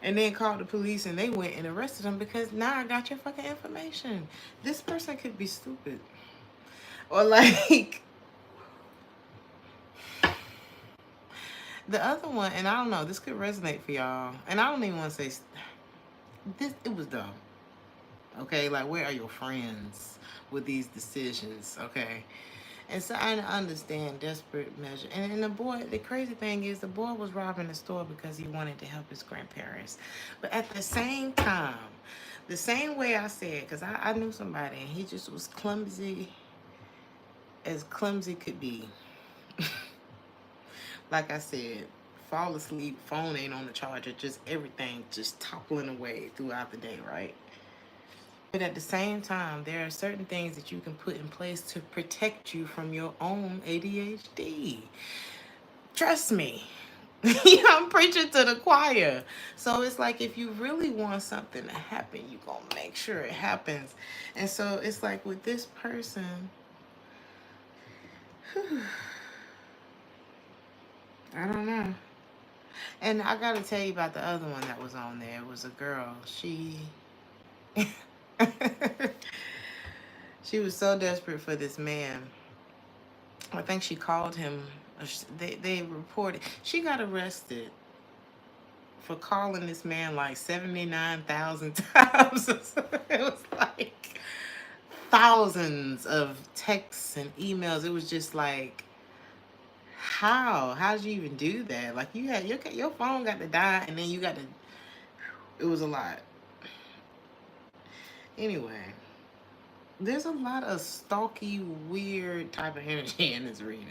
And then called the police and they went and arrested him because now I got your fucking information. This person could be stupid. Or like the other one, and I don't know, this could resonate for y'all. And I don't even want to say this, it was dumb. Okay, like where are your friends with these decisions? Okay. And so I understand desperate measure. And the boy, the crazy thing is the boy was robbing the store because he wanted to help his grandparents. But at the same time, the same way I said, because I knew somebody and he just was clumsy as clumsy could be. Like I said, fall asleep, phone ain't on the charger, just everything just toppling away throughout the day, right? But at the same time, there are certain things that you can put in place to protect you from your own ADHD. Trust me. I'm preaching to the choir. So it's like if you really want something to happen, you're going to make sure it happens. And so it's like with this person, I don't know. And I got to tell you about the other one that was on there. It was a girl. She was so desperate for this man. I think she called him. They reported. She got arrested for calling this man like 79,000 times. It was like thousands of texts and emails. It was just like, how did you even do that? Like, you had your phone got to die, and then you got to. It was a lot. Anyway, there's a lot of stalky, weird type of energy in this reading.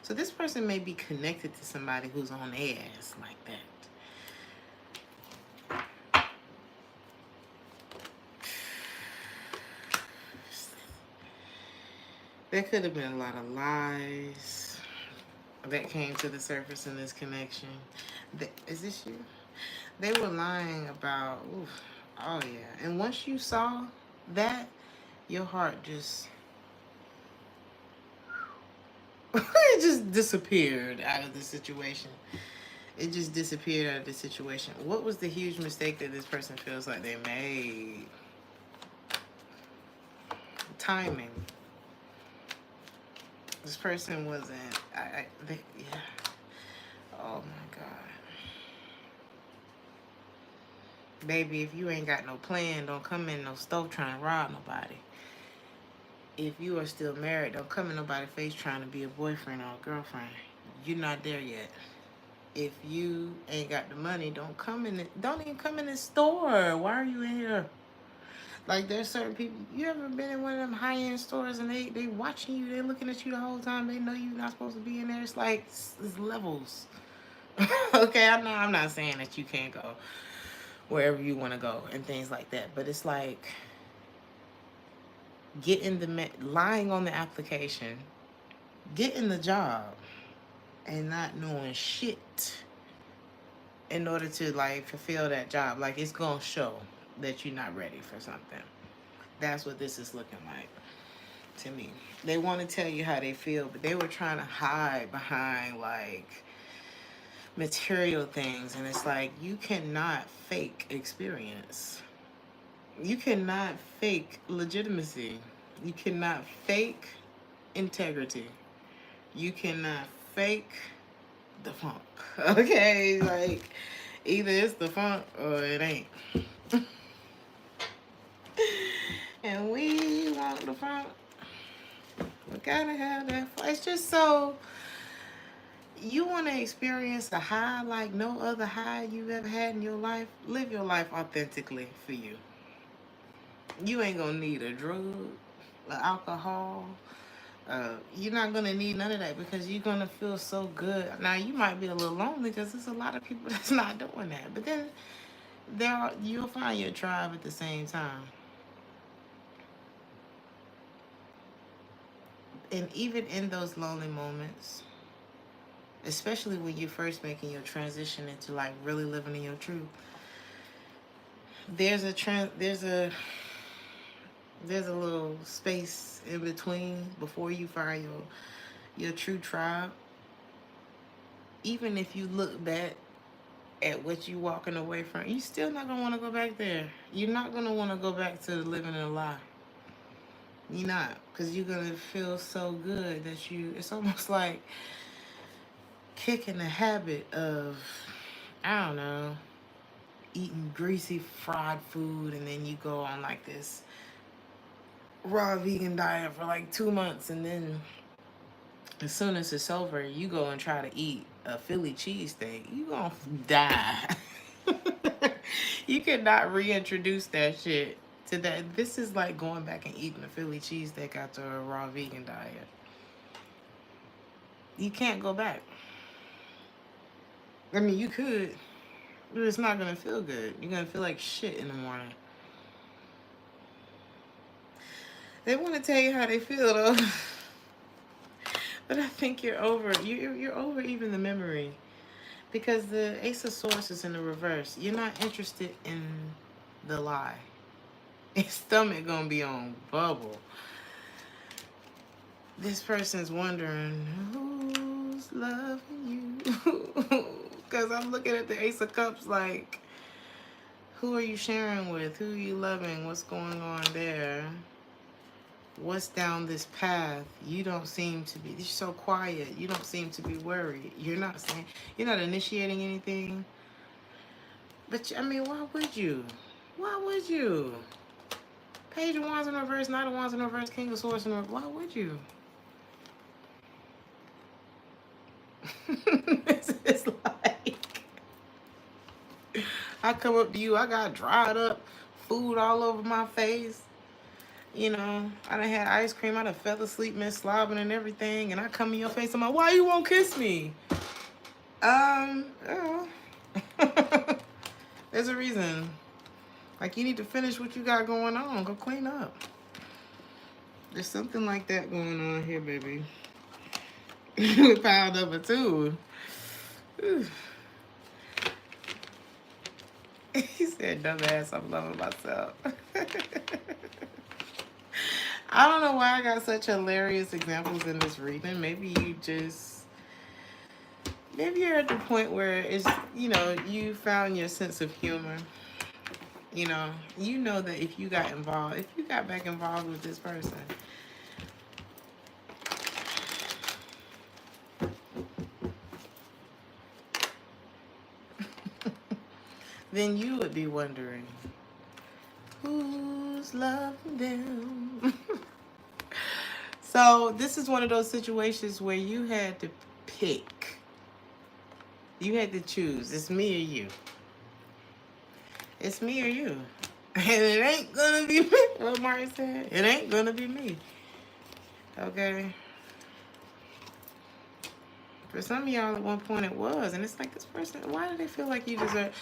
So this person may be connected to somebody who's on their ass like that. There could have been a lot of lies that came to the surface in this connection. Is this you? They were lying about, oof, oh yeah. And once you saw that, your heart just, it just disappeared out of the situation. It just disappeared out of the situation. What was the huge mistake that this person feels like they made? Timing. This person wasn't, yeah. Oh my God. Baby, if you ain't got no plan, don't come in no stove trying to rob nobody. If you are still married, don't come in nobody's face trying to be a boyfriend or a girlfriend. You're not there yet. If you ain't got the money, don't even come in the store. Why are you in here? Like, there's certain people, you ever been in one of them high-end stores and they watching you, they looking at you the whole time, they know you're not supposed to be in there. It's like, it's levels. Okay, I'm not saying that you can't go wherever you want to go and things like that, but it's like lying on the application, getting the job, and not knowing shit in order to like fulfill that job. Like, it's gonna show that you're not ready for something. That's what this is looking like to me. They want to tell you how they feel, but they were trying to hide behind like material things, and it's like, you cannot fake experience. You cannot fake legitimacy. You cannot fake integrity. You cannot fake the funk. Okay? Like, either it's the funk or it ain't. And we want the funk. We gotta have that funk. It's just so, you want to experience a high like no other high you've ever had in your life. Live your life authentically for you. You ain't gonna need a drug, alcohol. You're not gonna need none of that, because you're gonna feel so good. Now, you might be a little lonely because there's a lot of people that's not doing that, but then you'll find your tribe at the same time. And even in those lonely moments, especially when you're first making your transition into like really living in your truth, there's a little space in between before you find your true tribe. Even if you look back at what you walking away from, you still not gonna want to go back there. You're not gonna want to go back to living in a lie. You're not, because you're gonna feel so good that it's almost like kicking the habit of, I don't know, eating greasy fried food, and then you go on like this raw vegan diet for like 2 months, and then as soon as it's over, you go and try to eat a Philly cheesesteak. You gonna die. You cannot reintroduce that shit to that. This is like going back and eating a Philly cheesesteak after a raw vegan diet. You can't go back. I mean, you could, but it's not gonna feel good. You're gonna feel like shit in the morning. They want to tell you how they feel though. But I think you're over. You're over even the memory, because the Ace of Swords is in the reverse. You're not interested in the lie. Your stomach gonna be on bubble. This person's wondering who's loving you. Because I'm looking at the Ace of Cups like, who are you sharing with? Who are you loving? What's going on there? What's down this path? You don't seem to be, you're so quiet. You don't seem to be worried. You're not initiating anything. But, I mean, why would you? Why would you? Page of Wands in reverse, Knight of Wands in reverse, King of Swords in reverse. Why would you? It's like, I come up to you, I got dried up food all over my face. You know, I done had ice cream, I done fell asleep, been slobbing and everything, and I come in your face, I'm like, why you won't kiss me? Oh. There's a reason. Like, you need to finish what you got going on. Go clean up. There's something like that going on here, baby. With pile number 2. He said, dumbass, I'm loving myself. I don't know why I got such hilarious examples in this reading. Maybe you're at the point where it's, you found your sense of humor. You know that if you got back involved with this person, then you would be wondering, who's loving them? So this is one of those situations where you had to pick. You had to choose. It's me or you. It's me or you. And it ain't gonna be me. What Martin said. It ain't gonna be me. Okay? For some of y'all, at one point it was. And it's like, this person, why do they feel like you deserve...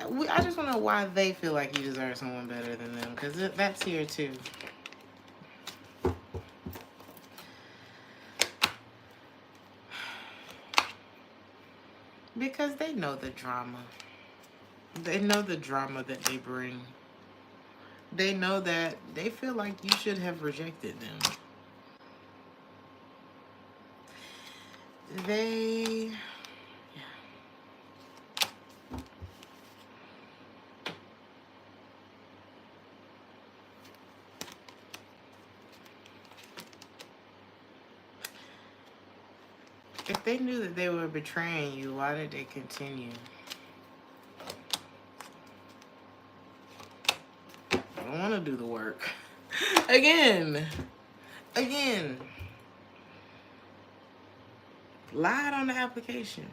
I just want to know why they feel like you deserve someone better than them. Because that's here too. Because they know the drama. They know the drama that they bring. They know that they feel like you should have rejected them. They... If they knew that they were betraying you, why did they continue? I don't want to do the work. Again. Lied on the application.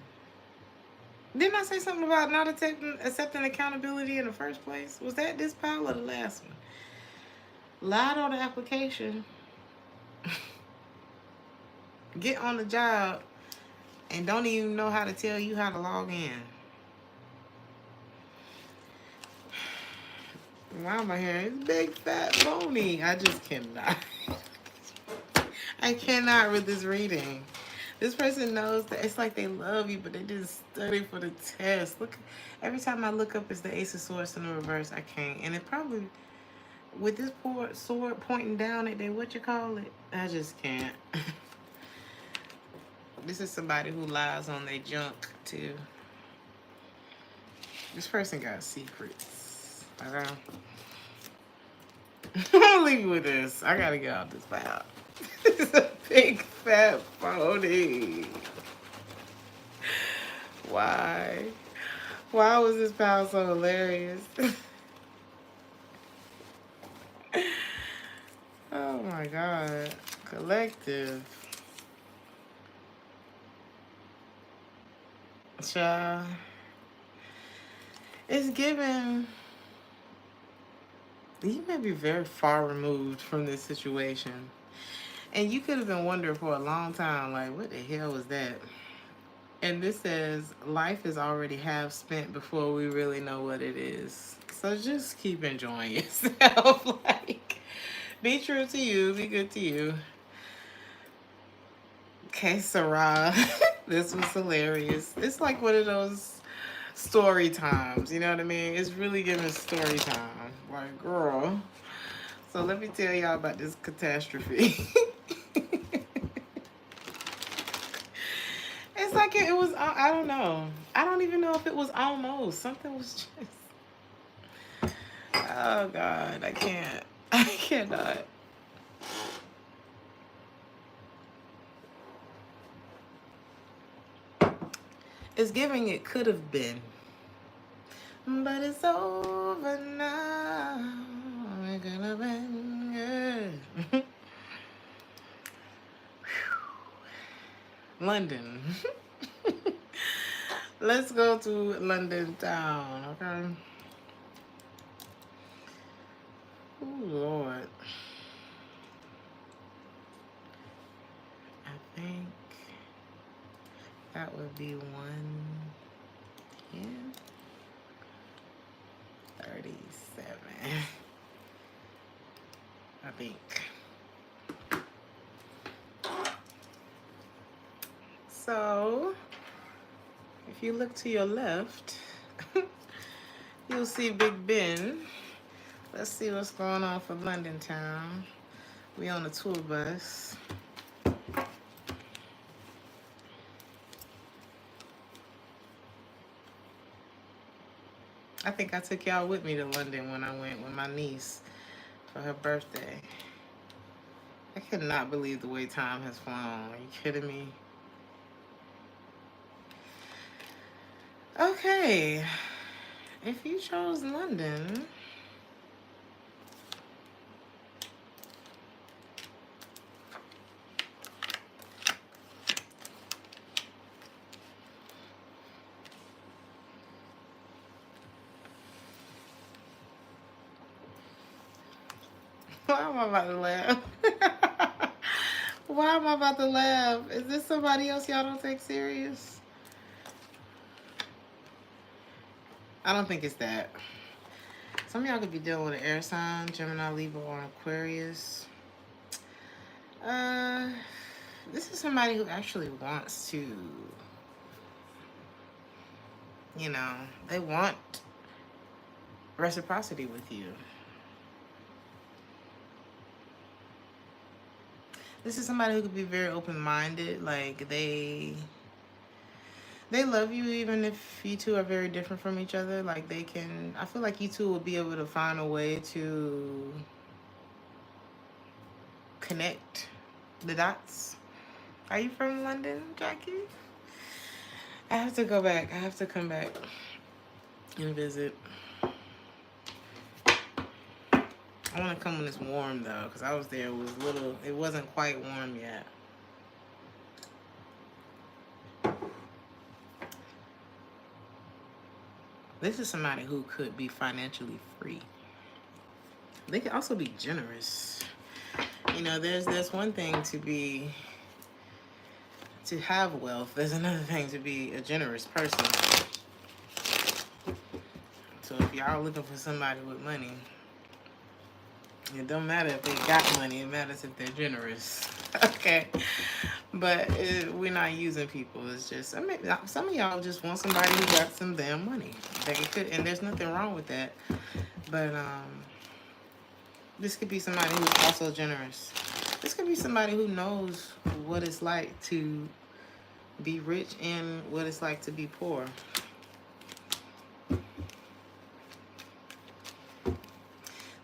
Didn't I say something about not accepting accountability in the first place? Was that this pile or the last one? Lied on the application. Get on the job and don't even know how to tell you how to log in. Why am I hearing big fat phony? I just cannot. I cannot with this reading. This person knows that it's like they love you, but they didn't study for the test. Look, every time I look up, it's the Ace of Swords in the reverse. I can't. And it probably, with this poor sword pointing down at I just can't. This is somebody who lies on their junk, too. This person got secrets. Okay? I'll leave you with this. I gotta get out this pile. This is a big fat phony. Why? Why was this pile so hilarious? Oh my God. Collective. Child. It's given. You may be very far removed from this situation. And you could have been wondering for a long time, like, what the hell was that? And this says, life is already half spent before we really know what it is. So just keep enjoying yourself. Like, be true to you. Be good to you. Okay, Sarah. This was hilarious. It's like one of those story times. You know what I mean? It's really giving story time. Like, girl. So let me tell y'all about this catastrophe. It's like it was, I don't know. I don't even know if it was almost. Something was just, oh God, I can't. I cannot. It's giving it could have been. but it's over now. It could have been good. London. Let's go to London town, okay? Oh, Lord. I think that would be 110. 37. I think. So, if you look to your left, you'll see Big Ben. Let's see what's going on for London town. We on a tour bus. I think I took y'all with me to London when I went with my niece for her birthday. I cannot believe the way time has flown. Are you kidding me? Okay. If you chose London, why am I about to laugh? Why am I about to laugh? Is this somebody else y'all don't take serious? I don't think it's that. Some of y'all could be dealing with an air sign, Gemini, Libra, or Aquarius. This is somebody who actually wants to, you know, they want reciprocity with you. This is somebody who could be very open-minded. Like, they love you even if you two are very different from each other. Like, they can, I feel like you two will be able to find a way to connect the dots. Are you from London, Jackie? I have to go back. I have to come back and visit. I want to come when it's warm though, because I was there. It wasn't quite warm yet. This is somebody who could be financially free. They could also be generous. You know, there's one thing to have wealth. There's another thing to be a generous person. So if y'all looking for somebody with money, it don't matter if they got money. It matters if they're generous. Okay. But we're not using people. It's just, I mean, some of y'all just want somebody who got some damn money. And there's nothing wrong with that. But this could be somebody who's also generous. This could be somebody who knows what it's like to be rich and what it's like to be poor.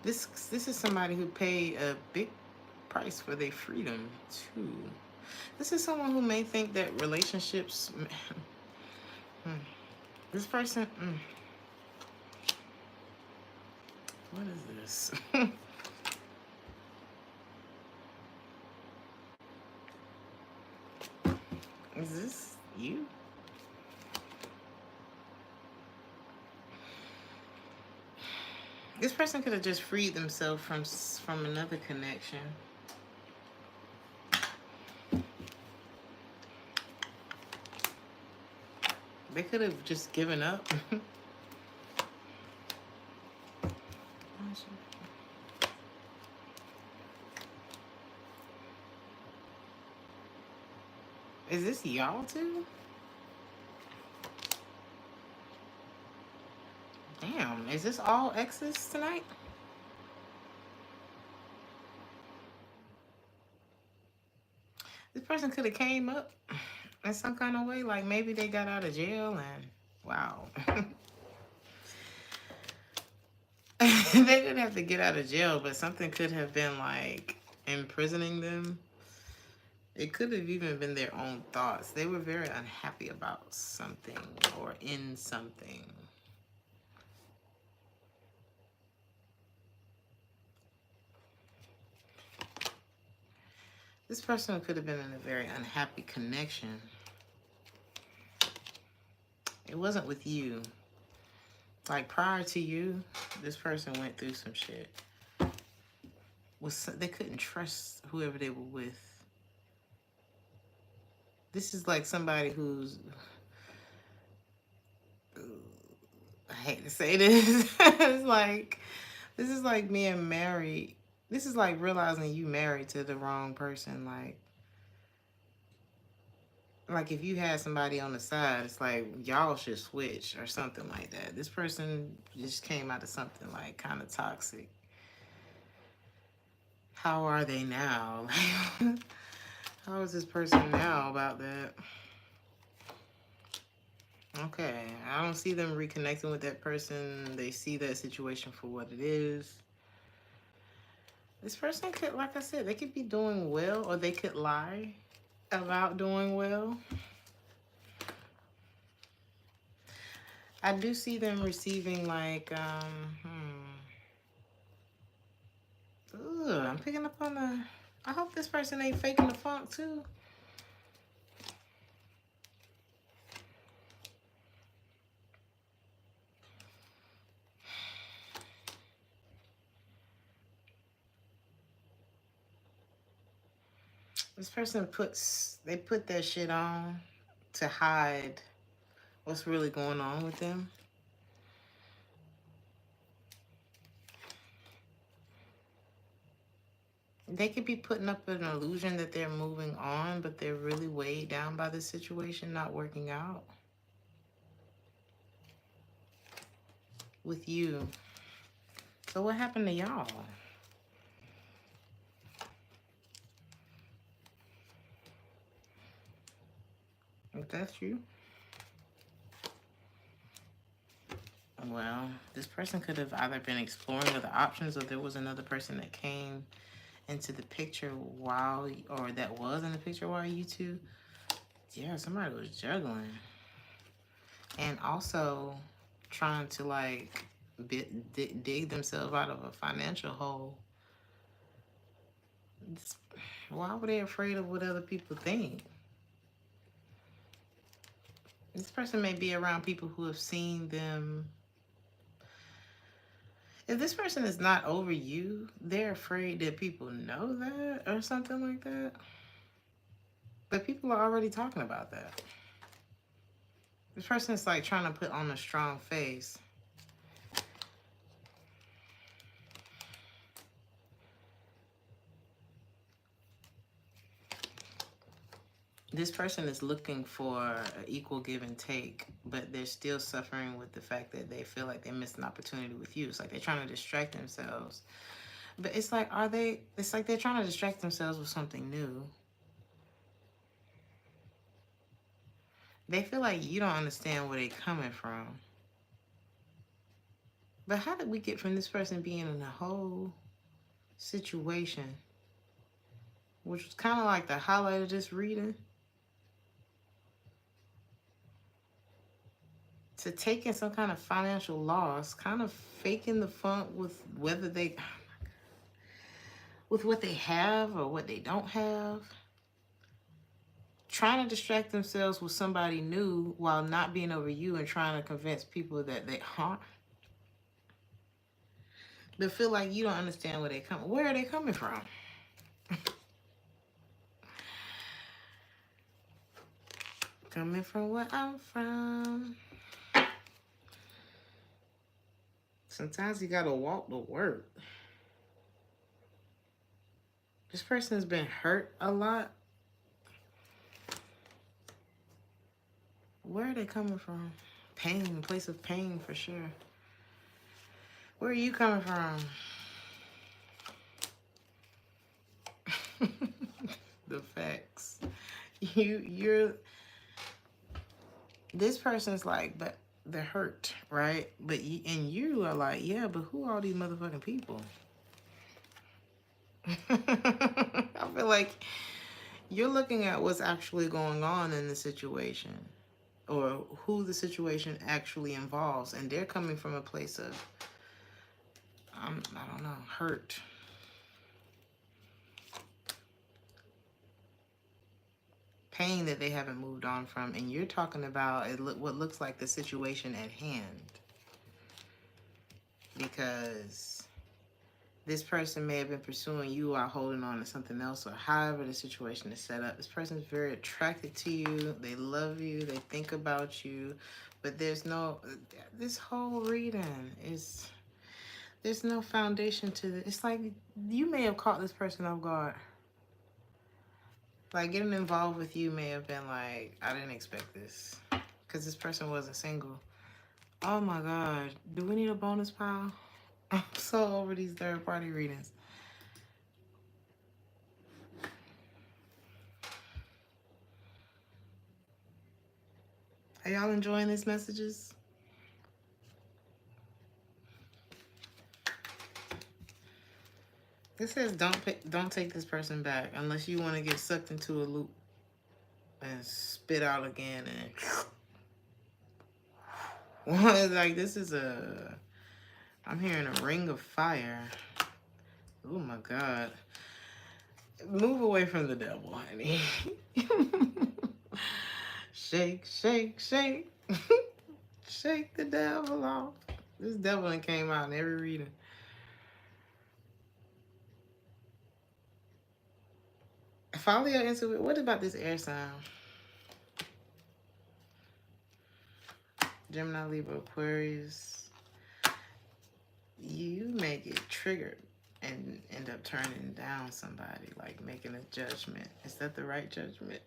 This is somebody who paid a big price for their freedom too. This is someone who may think that relationships. This person. What is this? Is this you? This person could have just freed themselves from another connection. They could have just given up. Is this y'all too? Damn, is this all exes tonight? This person could have came up in some kind of way, like maybe they got out of jail and wow. They didn't have to get out of jail, but something could have been like imprisoning them. It could have even been their own thoughts. They were very unhappy about something or in something. This person could have been in a very unhappy connection. It wasn't with you. Like prior to you, this person went through some shit. They couldn't trust whoever they were with. This is like somebody who's, I hate to say this, it's like, this is like being married. This is like realizing you married to the wrong person. Like if you had somebody on the side, it's like y'all should switch or something like that. This person just came out of something like kind of toxic. How are they now? How is this person now about that? Okay, I don't see them reconnecting with that person. They see that situation for what it is. This person could, like I said, they could be doing well, or they could lie about doing well. I do see them receiving like, I'm picking up on the, I hope this person ain't faking the funk too. This person they put that shit on to hide what's really going on with them. They could be putting up an illusion that they're moving on, but they're really weighed down by the situation not working out with you. So what happened to y'all? If that's you. Well, this person could have either been exploring other options, or there was another person that came into the picture that was in the picture while you two. Yeah, somebody was juggling. And also trying to like dig themselves out of a financial hole. Why were they afraid of what other people think? This person may be around people who have seen them. If this person is not over you, they're afraid that people know that or something like that. But people are already talking about that. This person is like trying to put on a strong face. This person is looking for an equal give and take, but they're still suffering with the fact that they feel like they missed an opportunity with you. It's like they're trying to distract themselves. But it's like, it's like they're trying to distract themselves with something new. They feel like you don't understand where they're coming from. But how did we get from this person being in a whole situation, which was kind of like the highlight of this reading, to taking some kind of financial loss, kind of faking the funk with whether they, with what they have or what they don't have, trying to distract themselves with somebody new while not being over you and trying to convince people that they aren't. They feel like you don't understand where are they coming from? Coming from where I'm from. Sometimes you gotta walk the work. This person has been hurt a lot. Where are they coming from? Pain, a place of pain for sure. Where are you coming from? The facts. This person's like, but they're hurt, right? But you are like, yeah, but who are all these motherfucking people? I feel like you're looking at what's actually going on in the situation, or who the situation actually involves, and they're coming from a place of, I don't know, hurt. pain that they haven't moved on from, and you're talking about what looks like the situation at hand. Because this person may have been pursuing you while holding on to something else, or however the situation is set up. This person is very attracted to you. They love you. They think about you. But there's no, this whole reading is, there's no foundation to it. It's like you may have caught this person off guard. Like getting involved with you may have been like, I didn't expect this. Because this person wasn't single. Oh my God. Do we need a bonus pile? I'm so over these third party readings. Are y'all enjoying these messages? It says don't take this person back unless you want to get sucked into a loop and spit out again. And like this is a, I'm hearing a ring of fire. Oh my God. Move away from the devil, honey. Shake, shake, shake. Shake the devil off. This devil done came out in every reading. Follow your intuition. What about this air sign? Gemini, Libra, Aquarius. You may get triggered and end up turning down somebody, like making a judgment. Is that the right judgment?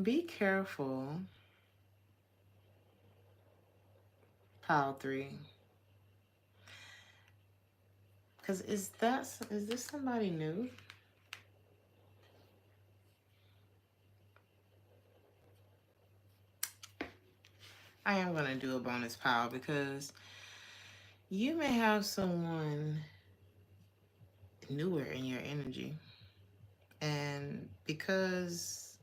Be careful. Pile 3. Because is this somebody new? I am going to do a bonus pile because you may have someone newer in your energy. And because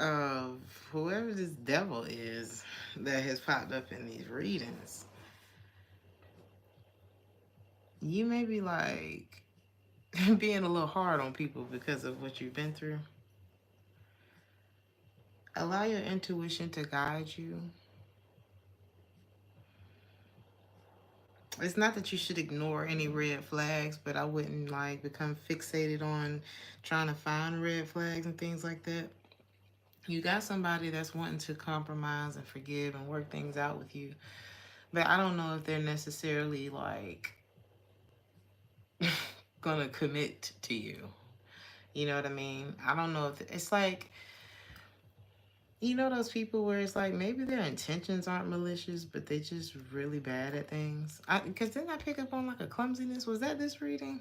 of whoever this devil is that has popped up in these readings, you may be like being a little hard on people because of what you've been through. Allow your intuition to guide you. It's not that you should ignore any red flags, but I wouldn't like become fixated on trying to find red flags and things like that. You got somebody that's wanting to compromise and forgive and work things out with you, but I don't know if they're necessarily like gonna commit to you. You know what I mean? I don't know if it's like, you know, those people where it's like maybe their intentions aren't malicious, but they just really bad at things. Because didn't I pick up on like a clumsiness? Was that this reading?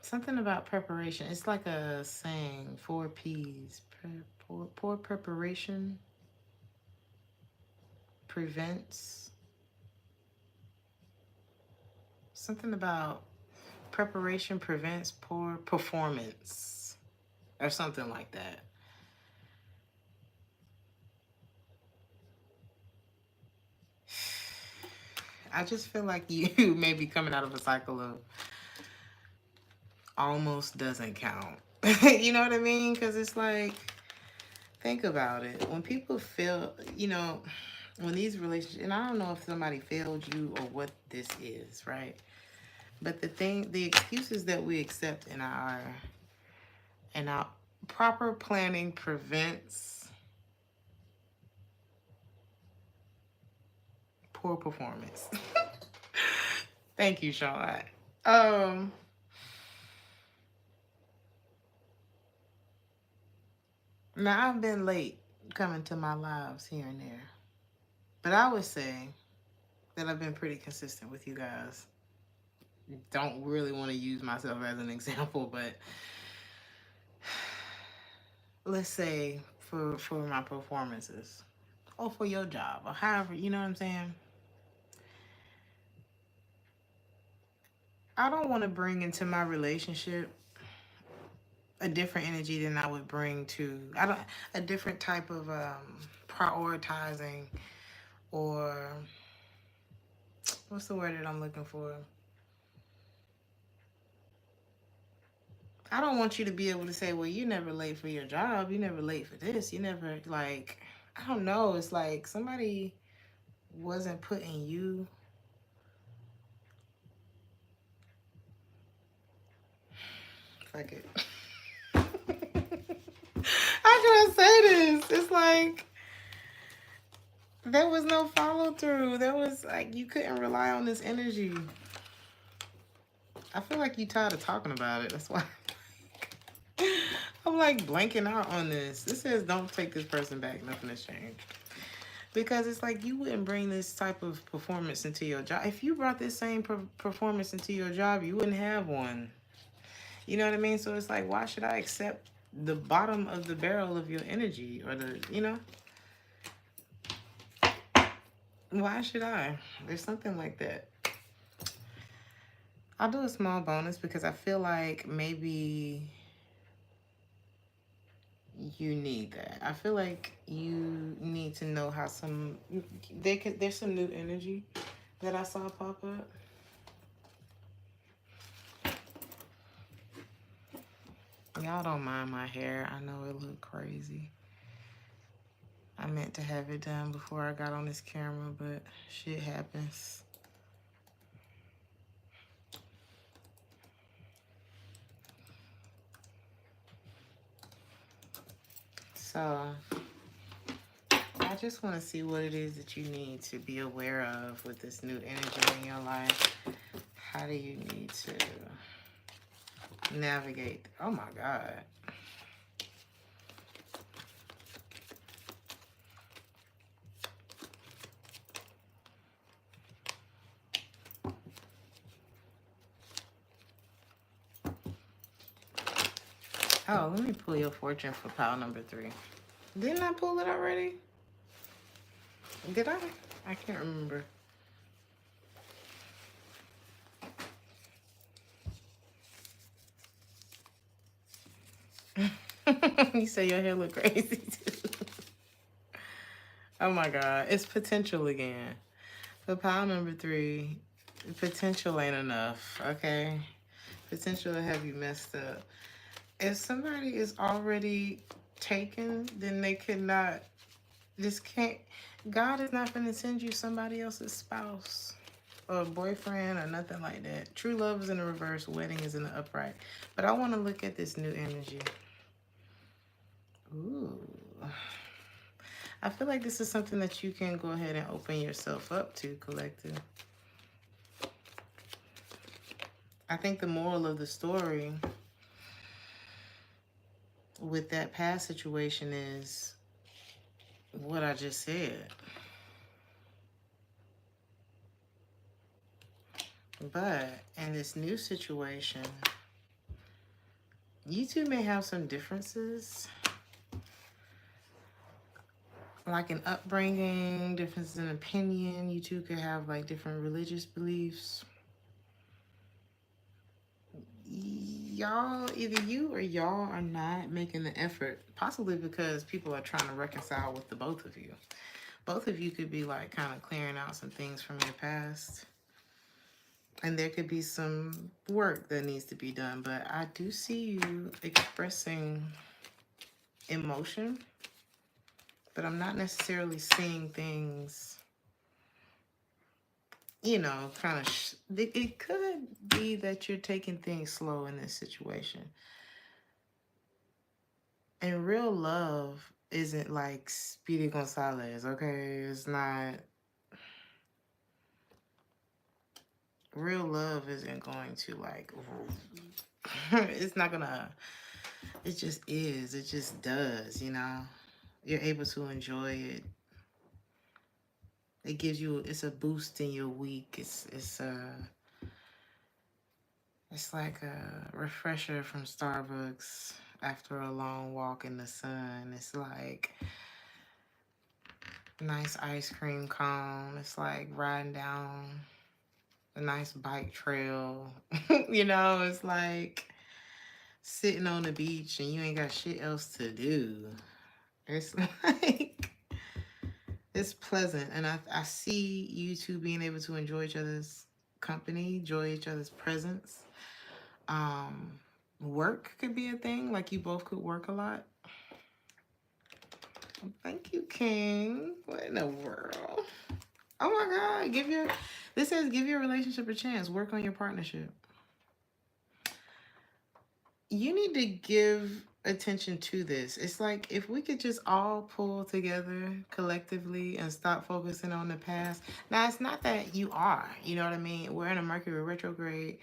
Something about preparation. It's like a saying, 4 P's. Poor preparation prevents. Something about preparation prevents poor performance. Or something like that. I just feel like you may be coming out of a cycle of almost doesn't count. You know what I mean? Because it's like, think about it. When people feel, you know, when these relationships, and I don't know if somebody failed you or what this is, right? But the excuses that we accept in our proper planning prevents poor performance. Thank you, Sean. Now I've been late coming to my lives here and there, but I would say that I've been pretty consistent with you guys. Don't really want to use myself as an example, but let's say for my performances or for your job or however, you know what I'm saying? I don't want to bring into my relationship a different energy than I would bring to, I don't, a different type of prioritizing, or what's the word that I'm looking for? I don't want you to be able to say, well, you never late for your job, you never late for this, you never, like, I don't know. It's like somebody wasn't putting you. Fuck it. How can I say this? It's like there was no follow through. There was like you couldn't rely on this energy. I feel like you tired of talking about it. That's why I'm like blanking out on this. This says don't take this person back. Nothing has changed. Because it's like you wouldn't bring this type of performance into your job. If you brought this same performance into your job, you wouldn't have one. You know what I mean? So it's like, why should I accept the bottom of the barrel of your energy, or the, you know? Why should I? There's something like that. I'll do a small bonus because I feel like maybe you need that. I feel like you need to know how there's some new energy that I saw pop up. Y'all don't mind my hair. I know it look crazy. I meant to have it done before I got on this camera, but shit happens. So I just want to see what it is that you need to be aware of with this new energy in your life. How do you need to navigate? Oh my God. Oh, let me pull your fortune for pile number 3. Didn't I pull it already? Did I? I can't remember. You say your hair look crazy too. Oh my God. It's potential again. For pile number 3, potential ain't enough, okay? Potential to have you messed up. If somebody is already taken, then they cannot, this can't, God is not going to send you somebody else's spouse or boyfriend or nothing like that. True love is in the reverse, wedding is in the upright. But I want to look at this new energy. Ooh. I feel like this is something that you can go ahead and open yourself up to, collective. I think the moral of the story with that past situation is what I just said. But in this new situation, you two may have some differences, like an upbringing, difference in opinion. You two could have like different religious beliefs. Y'all, either you or y'all are not making the effort, possibly because people are trying to reconcile with the both of you. Both of you could be like kind of clearing out some things from your past. And there could be some work that needs to be done. But I do see you expressing emotion. But I'm not necessarily seeing things, you know, kind of... It could be that you're taking things slow in this situation. And real love isn't like Speedy Gonzalez, okay? It's not... Real love isn't going to like... It's not gonna... It just is. It just does, you know? You're able to enjoy it. It gives you... It's a boost in your week. It's like a refresher from Starbucks after a long walk in the sun. It's like nice ice cream cone. It's like riding down a nice bike trail. You know, it's like sitting on the beach and you ain't got shit else to do. It's like, it's pleasant. And I see you two being able to enjoy each other's company, enjoy each other's presence. Work could be a thing. Like you both could work a lot. Thank you, King. What in the world? Oh my God. This says give your relationship a chance. Work on your partnership. You need to give attention to this. It's like if we could just all pull together collectively and stop focusing on the past. Now, it's not that you are, you know what I mean? We're in a Mercury retrograde.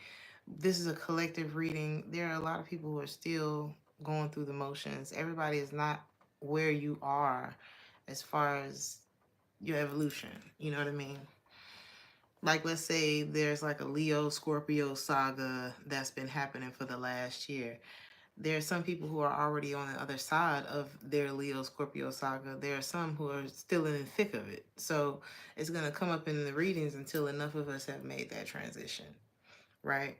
This is a collective reading. There are a lot of people who are still going through the motions. Everybody is not where you are as far as your evolution. You know what I mean? Like, let's say there's like a Leo Scorpio saga that's been happening for the last year. There are some people who are already on the other side of their Leo Scorpio saga. There are some who are still in the thick of it. So it's going to come up in the readings until enough of us have made that transition, right?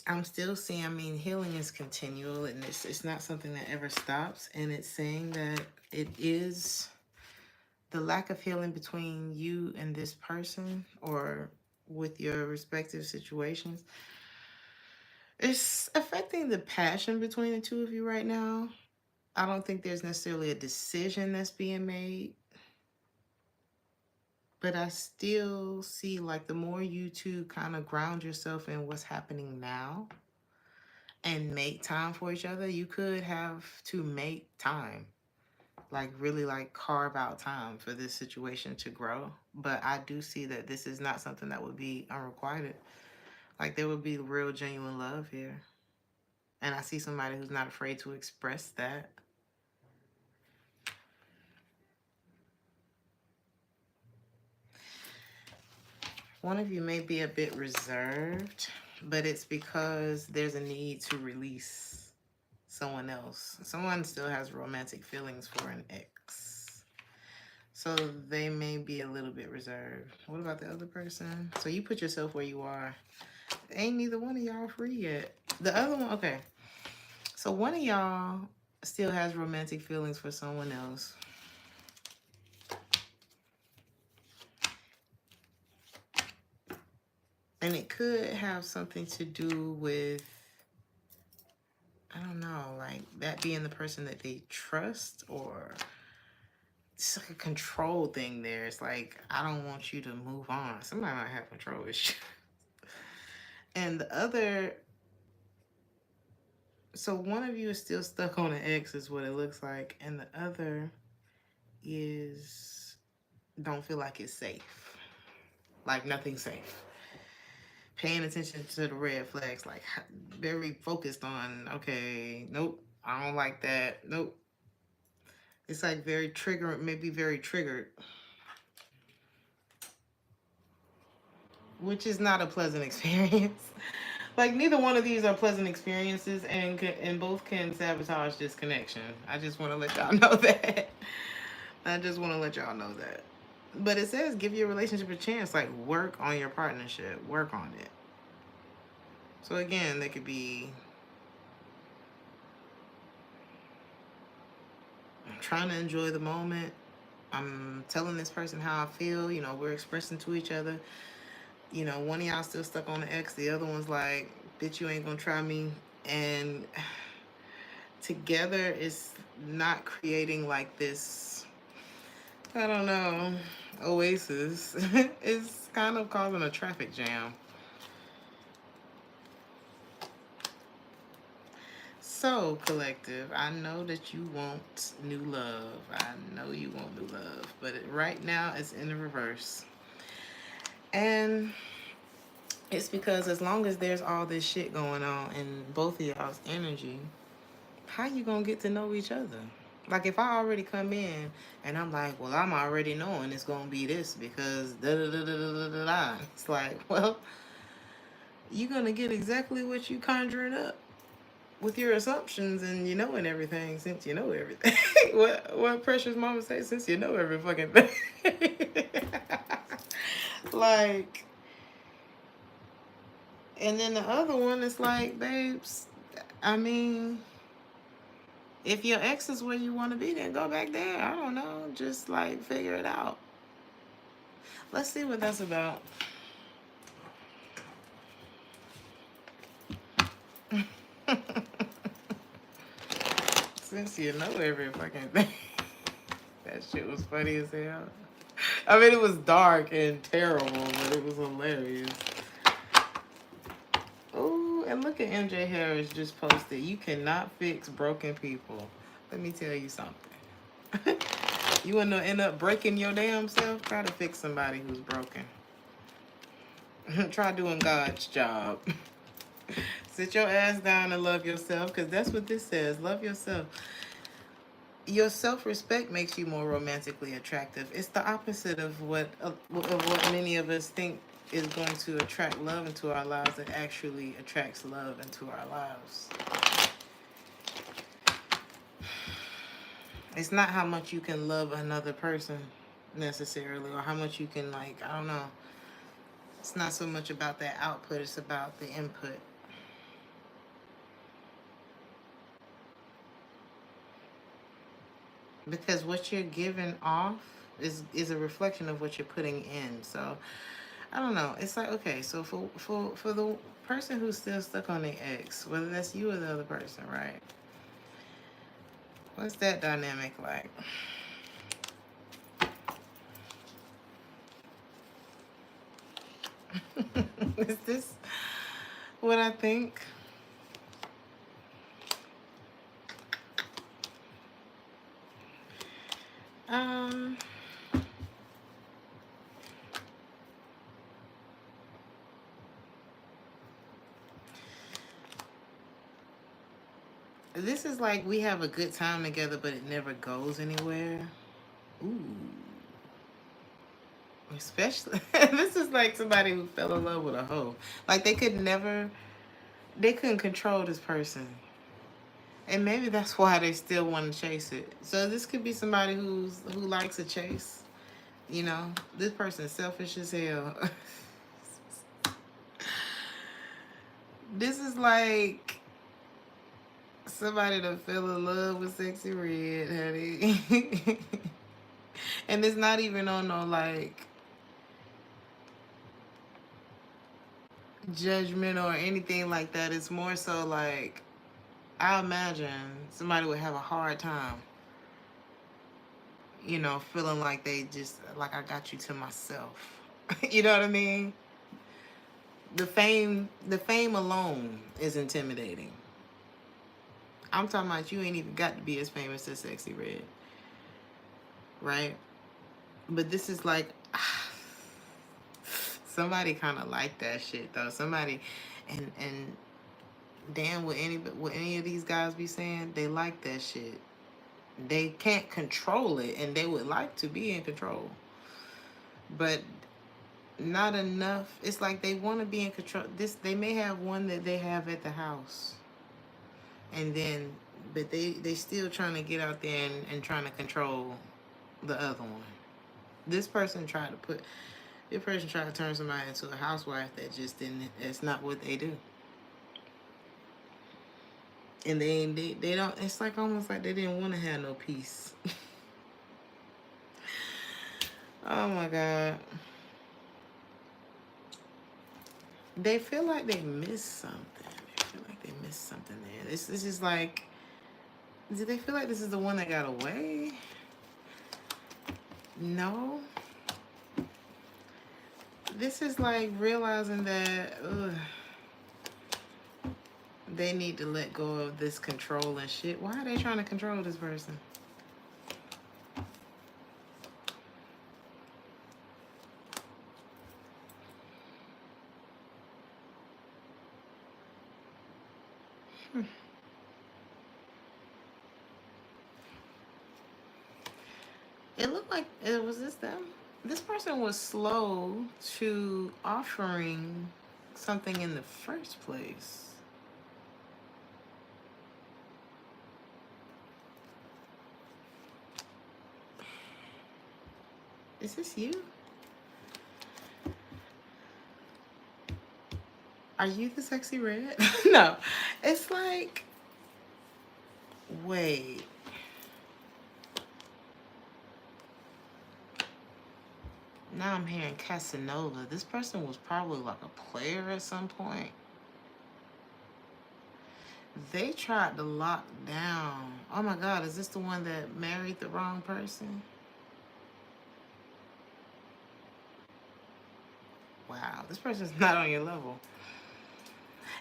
I'm still seeing, I mean, healing is continual and it's not something that ever stops. And it's saying that it is the lack of healing between you and this person or with your respective situations. It's affecting the passion between the two of you right now. I don't think there's necessarily a decision that's being made. But I still see like the more you two kind of ground yourself in what's happening now and make time for each other, you could have to make time. Like really like carve out time for this situation to grow. But I do see that this is not something that would be unrequited. Like there would be real genuine love here. And I see somebody who's not afraid to express that. One of you may be a bit reserved, but it's because there's a need to release someone else. Someone still has romantic feelings for an ex. So they may be a little bit reserved. What about the other person? So you put yourself where you are. Ain't neither one of y'all free yet. The other one, okay. So one of y'all still has romantic feelings for someone else. And it could have something to do with, I don't know, like that being the person that they trust, or it's like a control thing there. It's like, I don't want you to move on. Somebody might have control issues. And the other, so one of you is still stuck on an ex is what it looks like. And the other is, don't feel like it's safe. Like nothing's safe. Paying attention to the red flags, like very focused on, okay, nope, I don't like that, nope. It's like very triggered, maybe very triggered, which is not a pleasant experience. Like neither one of these are pleasant experiences, and both can sabotage this connection. I just want to let y'all know that. I just want to let y'all know that. But it says give your relationship a chance, like work on your partnership, work on it. So again, they could be, I'm trying to enjoy the moment. I'm telling this person how I feel. You know, we're expressing to each other. You know, one of y'all still stuck on the ex. The other one's like, bitch, you ain't gonna try me. And together it's not creating like this, I don't know, oasis. It's kind of causing a traffic jam. So, collective, I know that you want new love. I know you want new love. But right now, it's in the reverse. And it's because as long as there's all this shit going on in both of y'all's energy, how you gonna get to know each other? Like, if I already come in and I'm like, well, I'm already knowing it's gonna be this because da-da-da-da-da-da-da. It's like, well, you're gonna get exactly what you conjuring up with your assumptions and you knowing everything since you know everything. what Precious Mama say, since you know every fucking thing. Like, And then the other one is like, babes, I mean, if your ex is where you want to be, then go back there. I don't know. Just like figure it out. Let's see what that's about. Since you know every fucking thing. That shit was funny as hell. I mean, it was dark and terrible, but it was hilarious. Oh, and look at MJ Harris just posted. You cannot fix broken people. Let me tell you something. You want to end up breaking your damn self? Try to fix somebody who's broken. Try doing God's job. Sit your ass down and love yourself, because that's what this says. Love yourself. Your self-respect makes you more romantically attractive. It's the opposite of what many of us think is going to attract love into our lives. That actually attracts love into our lives. It's not how much you can love another person necessarily, or how much you can, like, I don't know. It's not so much about that output, it's about the input. Because what you're giving off is a reflection of what you're putting in. So I don't know. It's like, okay, so for the person who's still stuck on their ex, whether that's you or the other person, right? What's that dynamic like? Is this what I think? Um, this is like we have a good time together, but it never goes anywhere. Ooh. Especially, this is like somebody who fell in love with a hoe. Like they couldn't control this person. And maybe that's why they still want to chase it. So this could be somebody who likes a chase. You know, this person's selfish as hell. This is like somebody that fell in love with Sexy Red, honey. And it's not even on no like judgment or anything like that. It's more so like I imagine somebody would have a hard time, you know, feeling like they just like I got you to myself. You know what I mean? The fame alone is intimidating. I'm talking about you ain't even got to be as famous as Sexy Red, right? But this is like somebody kind of like that shit though. Somebody, and damn, what any of these guys be saying? They like that shit. They can't control it, and they would like to be in control, but not enough. It's like they want to be in control. They may have one that they have at the house, and then but they still trying to get out there and trying to control the other one. This person tried to turn somebody into a housewife that just didn't. That's not what they do. And they don't. It's like almost like they didn't want to have no peace. Oh my God. They feel like they missed something. They feel like they missed something there. This is like, do they feel like this is the one that got away? No. This is like realizing that they need to let go of this control and shit. Why are they trying to control this person? It looked like it was this them. This person was slow to offering something in the first place. Is this you? Are you the sexy red? No. It's like, wait. Now I'm hearing Casanova. This person was probably like a player at some point. They tried to lock down. Oh my God, is this the one that married the wrong person? Wow, this person's not on your level.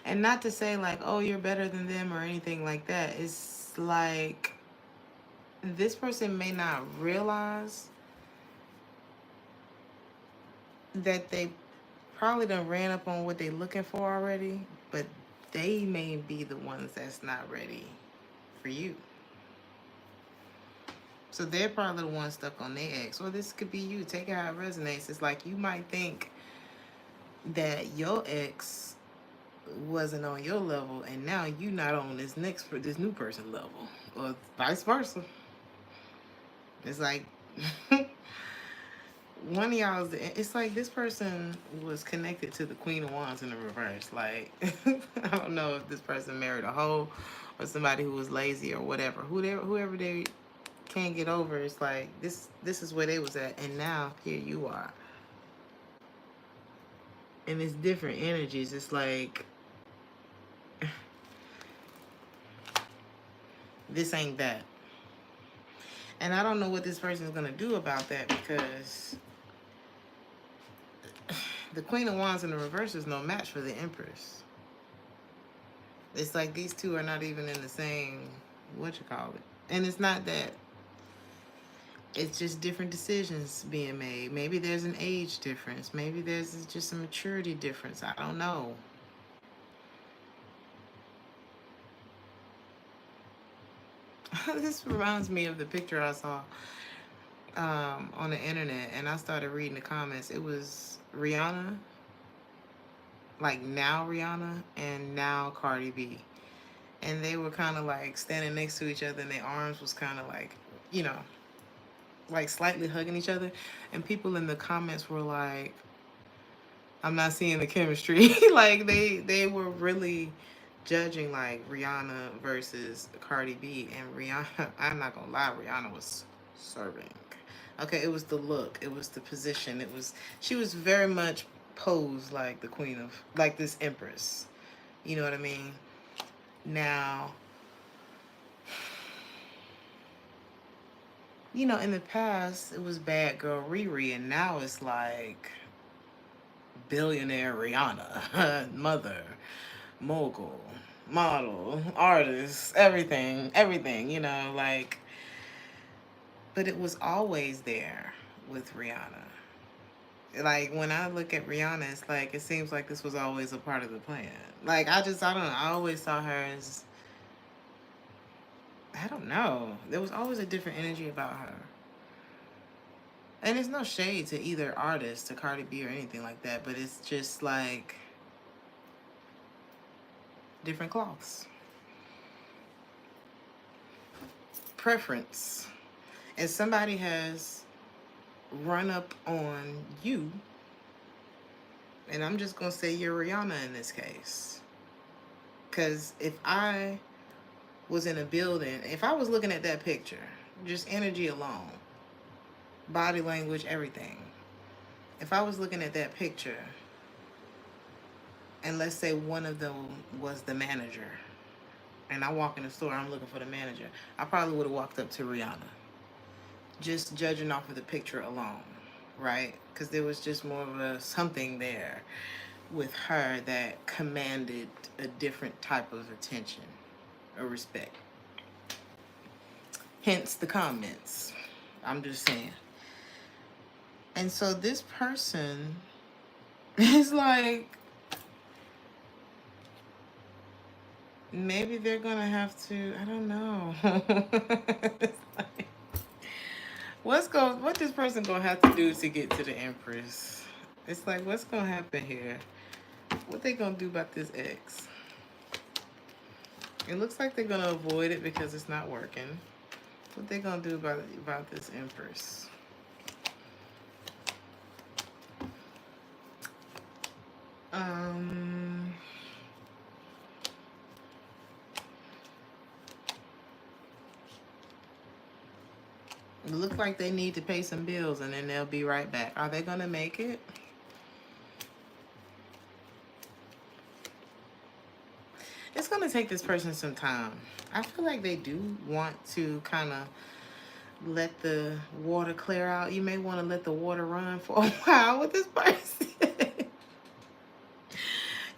And not to say like, oh, you're better than them or anything like that. It's like this person may not realize that they probably done ran up on what they looking for already, but they may be the ones that's not ready for you. So they're probably the ones stuck on their ex. Or this could be you. Take it how it resonates. It's like you might think that your ex wasn't on your level, and now you not on this new person level, or vice versa. It's like one of y'all. It's like this person was connected to the Queen of Wands in the reverse. Like I don't know if this person married a hoe or somebody who was lazy or whatever. Whoever they can't get over. It's like this is where they was at, and now here you are. And it's different energies. It's like this ain't that. And I don't know what this person is going to do about that, because the Queen of Wands in the reverse is no match for the Empress. It's like these two are not even in the same, And it's not that. It's just different decisions being made. Maybe there's an age difference. Maybe there's just a maturity difference. I don't know. This reminds me of the picture I saw on the internet, and I started reading the comments. It was Rihanna, like now Rihanna, and now Cardi B. And they were kind of like standing next to each other, and their arms was kind of like, like slightly hugging each other. And people in the comments were like, I'm not seeing the chemistry. Like they were really judging like Rihanna versus Cardi B. And Rihanna, I'm not gonna lie, Rihanna was serving. Okay, it was the look, it was the position, she was very much posed like the queen of, like this empress. You know what I mean? Now, in the past it was bad girl Riri, and now it's like billionaire Rihanna, mother, mogul, model, artist, everything, like, but it was always there with Rihanna. Like, when I look at Rihanna, it's like, it seems like this was always a part of the plan. Like, I don't know, I always saw her as, I don't know, there was always a different energy about her. And it's no shade to either artist, to Cardi B or anything like that, but it's just like different cloths. Preference. And somebody has run up on you, and I'm just going to say you're Rihanna in this case. Because if I was in a building, if I was looking at that picture, just energy alone, body language, everything. If I was looking at that picture, and let's say one of them was the manager, and I walk in the store, I'm looking for the manager, I probably would have walked up to Rihanna. Just judging off of the picture alone, right? Because there was just more of a something there with her that commanded a different type of attention or respect. Hence the comments. I'm just saying. And so this person is like, maybe they're gonna have to, I don't know. It's like, what this person gonna have to do to get to the Empress? It's like, what's gonna happen here? What they gonna do about this ex? It looks like they're gonna avoid it because it's not working. What they gonna do about this Empress? It looks like they need to pay some bills and then they'll be right back. Are they going to make it? It's going to take this person some time. I feel like they do want to kind of let the water clear out. You may want to let the water run for a while with this person.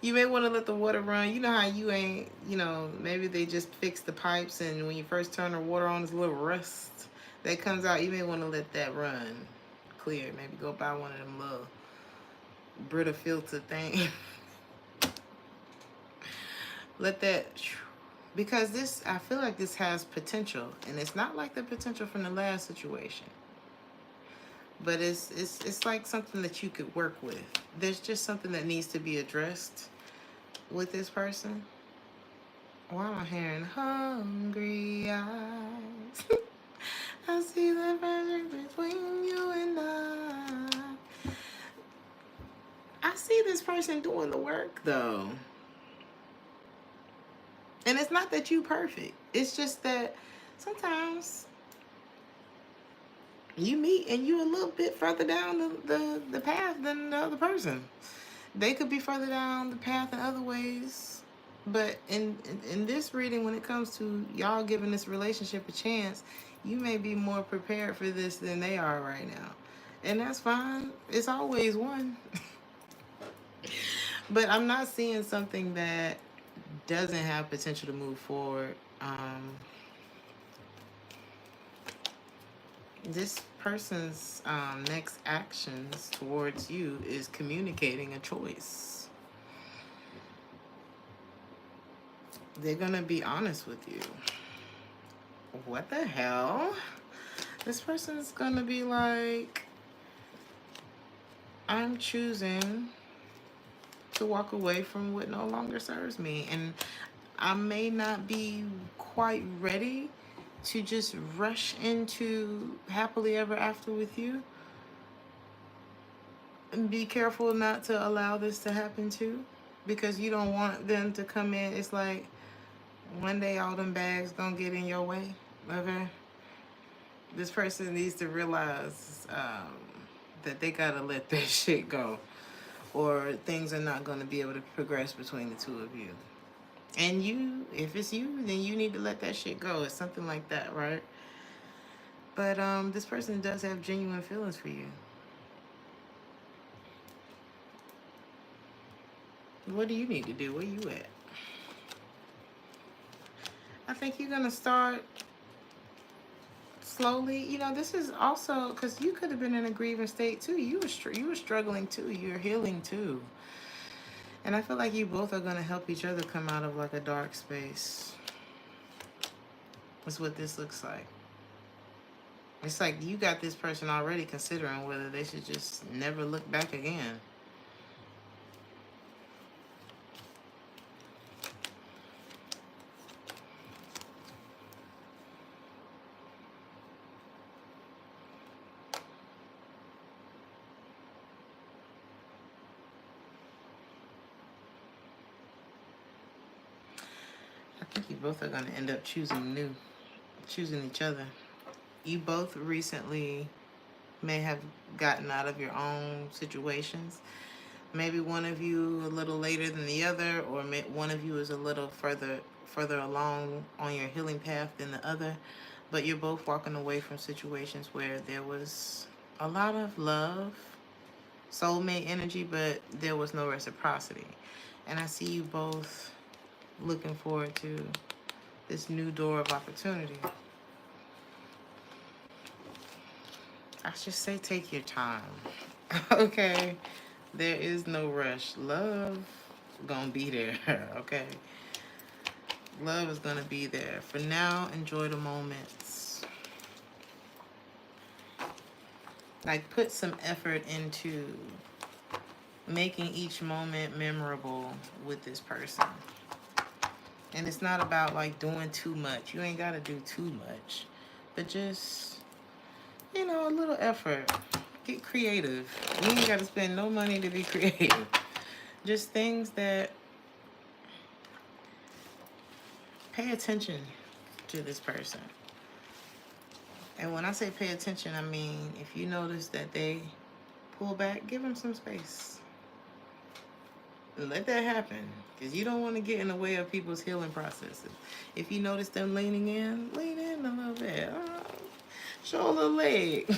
You may want to let the water run. You know how you ain't, maybe they just fix the pipes and when you first turn the water on, there's a little rust that comes out. You may want to let that run clear. Maybe go buy one of them little Brita filter thing. Let that, because this, I feel like this has potential, and it's not like the potential from the last situation, but it's like something that you could work with. There's just something that needs to be addressed with this person. Why am I hearing hungry eyes? I see the friendship between you and I see this person doing the work though. And it's not that you perfect. It's just that sometimes you meet and you a little bit further down the path than the other person. They could be further down the path in other ways. But in this reading, when it comes to y'all giving this relationship a chance, you may be more prepared for this than they are right now. And that's fine. It's always one. But I'm not seeing something that doesn't have potential to move forward. This person's next actions towards you is communicating a choice. They're going to be honest with you. What the hell? This person's going to be like, I'm choosing to walk away from what no longer serves me. And I may not be quite ready to just rush into happily ever after with you. And be careful not to allow this to happen too, because you don't want them to come in. It's like one day all them bags gonna get in your way. Okay, this person needs to realize that they gotta let that shit go, or things are not gonna be able to progress between the two of you. And you, if it's you, then you need to let that shit go. It's something like that, right? But this person does have genuine feelings for you. What do you need to do? Where you at? I think you're gonna start slowly. This is also because you could have been in a grieving state too. You were struggling too. You're healing too. And I feel like you both are gonna help each other come out of like a dark space. That's what this looks like. It's like you got this person already considering whether they should just never look back again. I think you both are going to end up choosing each other. You both recently may have gotten out of your own situations. Maybe one of you a little later than the other, or one of you is a little further along on your healing path than the other. But you're both walking away from situations where there was a lot of love, soulmate energy, but there was no reciprocity. And I see you both looking forward to this new door of opportunity. I should say take your time. Okay? There is no rush. Love gonna be there, okay? Love is gonna be there. For now, enjoy the moments. Like, put some effort into making each moment memorable with this person. And it's not about like doing too much. You ain't gotta do too much. But just, a little effort. Get creative. You ain't gotta spend no money to be creative. Just things that pay attention to this person. And when I say pay attention, I mean, if you notice that they pull back, give them some space. Let that happen, because you don't want to get in the way of people's healing processes. If you notice them leaning in, lean in a little bit. Show a little leg.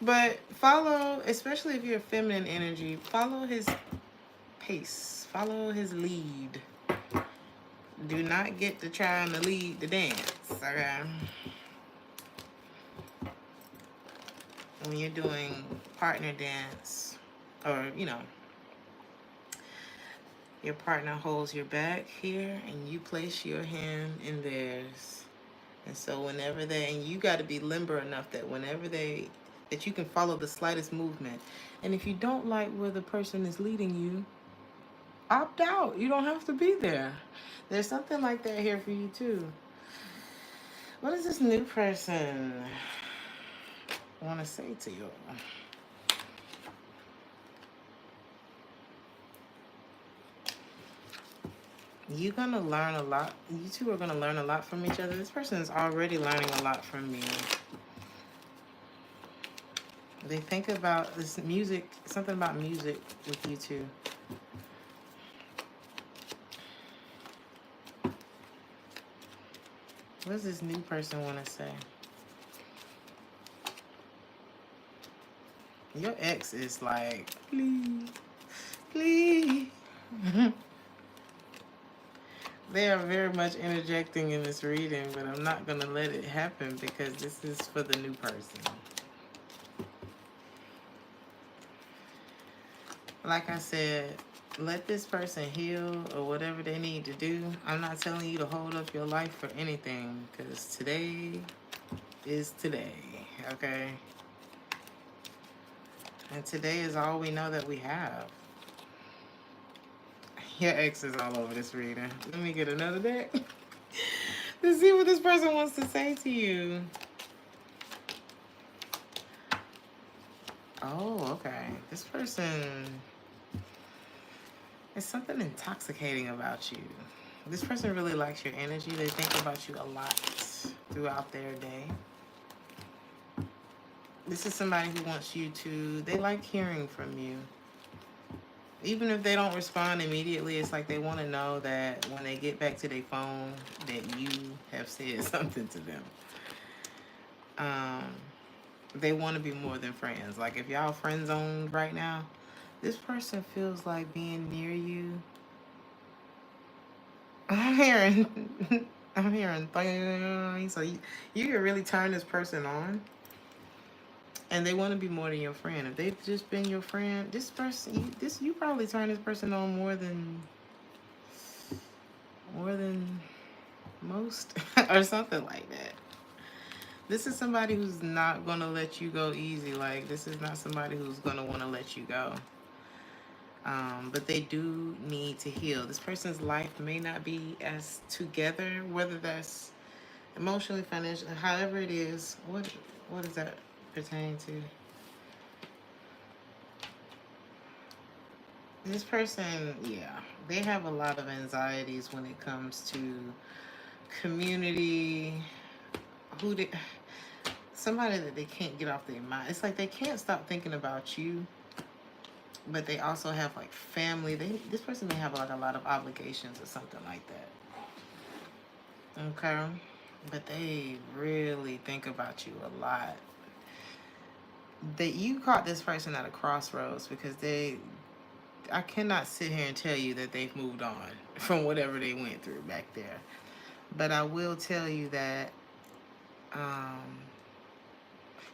But follow, especially if you're feminine energy, follow his pace. Follow his lead. Do not get to trying to lead the dance, okay? When you're doing partner dance, or, you know, your partner holds your back here and you place your hand in theirs. And so whenever and you got to be limber enough that that you can follow the slightest movement. And if you don't like where the person is leading you, opt out. You don't have to be there. There's something like that here for you too. What does this new person want to say to you? You're going to learn a lot. You two are going to learn a lot from each other. This person is already learning a lot from you. They think about this music, something about music with you two. What does this new person want to say? Your ex is like, please, please. They are very much interjecting in this reading, but I'm not going to let it happen because this is for the new person. Like I said, let this person heal or whatever they need to do. I'm not telling you to hold up your life for anything because today is today, okay? And today is all we know that we have. Your ex is all over this reading. Let me get another deck to see what this person wants to say to you. Oh, okay. This person, there's something intoxicating about you. This person really likes your energy. They think about you a lot throughout their day. This is somebody who wants you to, they like hearing from you. Even if they don't respond immediately, it's like they want to know that when they get back to their phone, that you have said something to them. They want to be more than friends. Like if y'all friend zoned right now, this person feels like being near you. I'm hearing things. So you can really turn this person on. And they want to be more than your friend. If they've just been your friend, this person, you probably turn this person on more than most, or something like that. This is somebody who's not going to let you go easy. Like, this is not somebody who's going to want to let you go. But they do need to heal. This person's life may not be as together, whether that's emotionally, financially, however it is. What does that pertain to? This person, yeah, they have a lot of anxieties when it comes to community. Somebody that they can't get off their mind. It's like they can't stop thinking about you, but they also have like family. This person may have like a lot of obligations or something like that. Okay, but they really think about you a lot. That you caught this person at a crossroads because I cannot sit here and tell you that they've moved on from whatever they went through back there. But I will tell you that,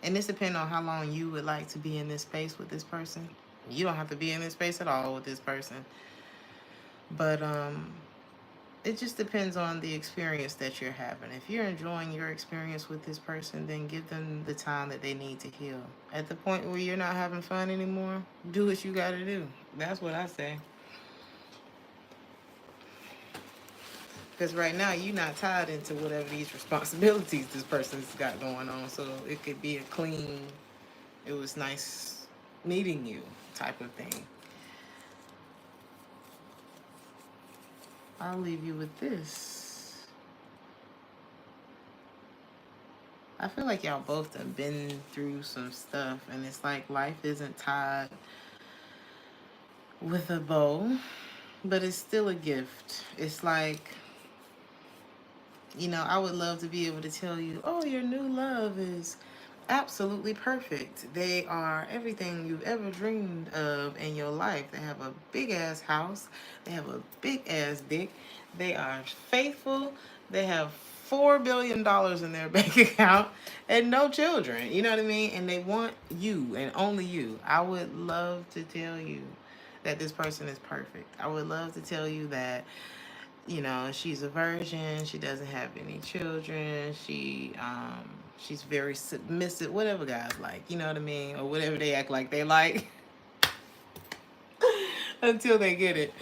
and this depends on how long you would like to be in this space with this person. You don't have to be in this space at all with this person. But it just depends on the experience that you're having. If you're enjoying your experience with this person, then give them the time that they need to heal. At the point where you're not having fun anymore, do what you got to do. That's what I say. Because right now, you're not tied into whatever these responsibilities this person's got going on. So it could be a clean, it was nice meeting you type of thing. I'll leave you with this. I feel like y'all both have been through some stuff, and it's like life isn't tied with a bow, but it's still a gift. It's like, you know, I would love to be able to tell you, oh, your new love is absolutely perfect. They are everything you've ever dreamed of in your life. They have a big ass house. They have a big ass dick. They are faithful. They have $4 billion in their bank account and no children. You know what I mean? And they want you and only you. I would love to tell you that this person is perfect. I would love to tell you that, you know, she's a virgin, she doesn't have any children, she's very submissive, whatever guys like, you know what I mean, or whatever they act like they like until they get it.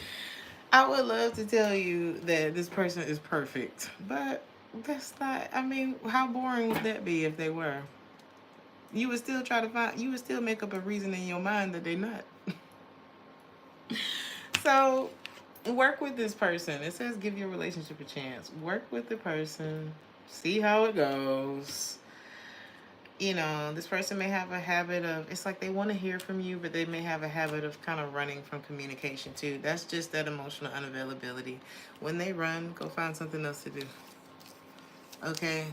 I would love to tell you that this person is perfect, but that's not, I mean, how boring would that be if they were? You would still you would still make up a reason in your mind that they're not. So work with this person. It says give your relationship a chance. Work with the person. See how it goes. You know, this person may have a habit of, it's like they want to hear from you, but they may have a habit of kind of running from communication too. That's just that emotional unavailability. When they run, go find something else to do. Okay?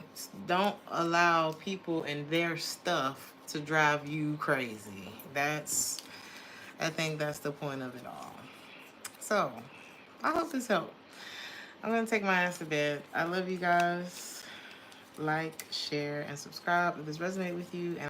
Don't allow people and their stuff to drive you crazy. I think that's the point of it all. So, I hope this helped. I'm going to take my ass to bed. I love you guys. Like, share, and subscribe if this resonates with you. And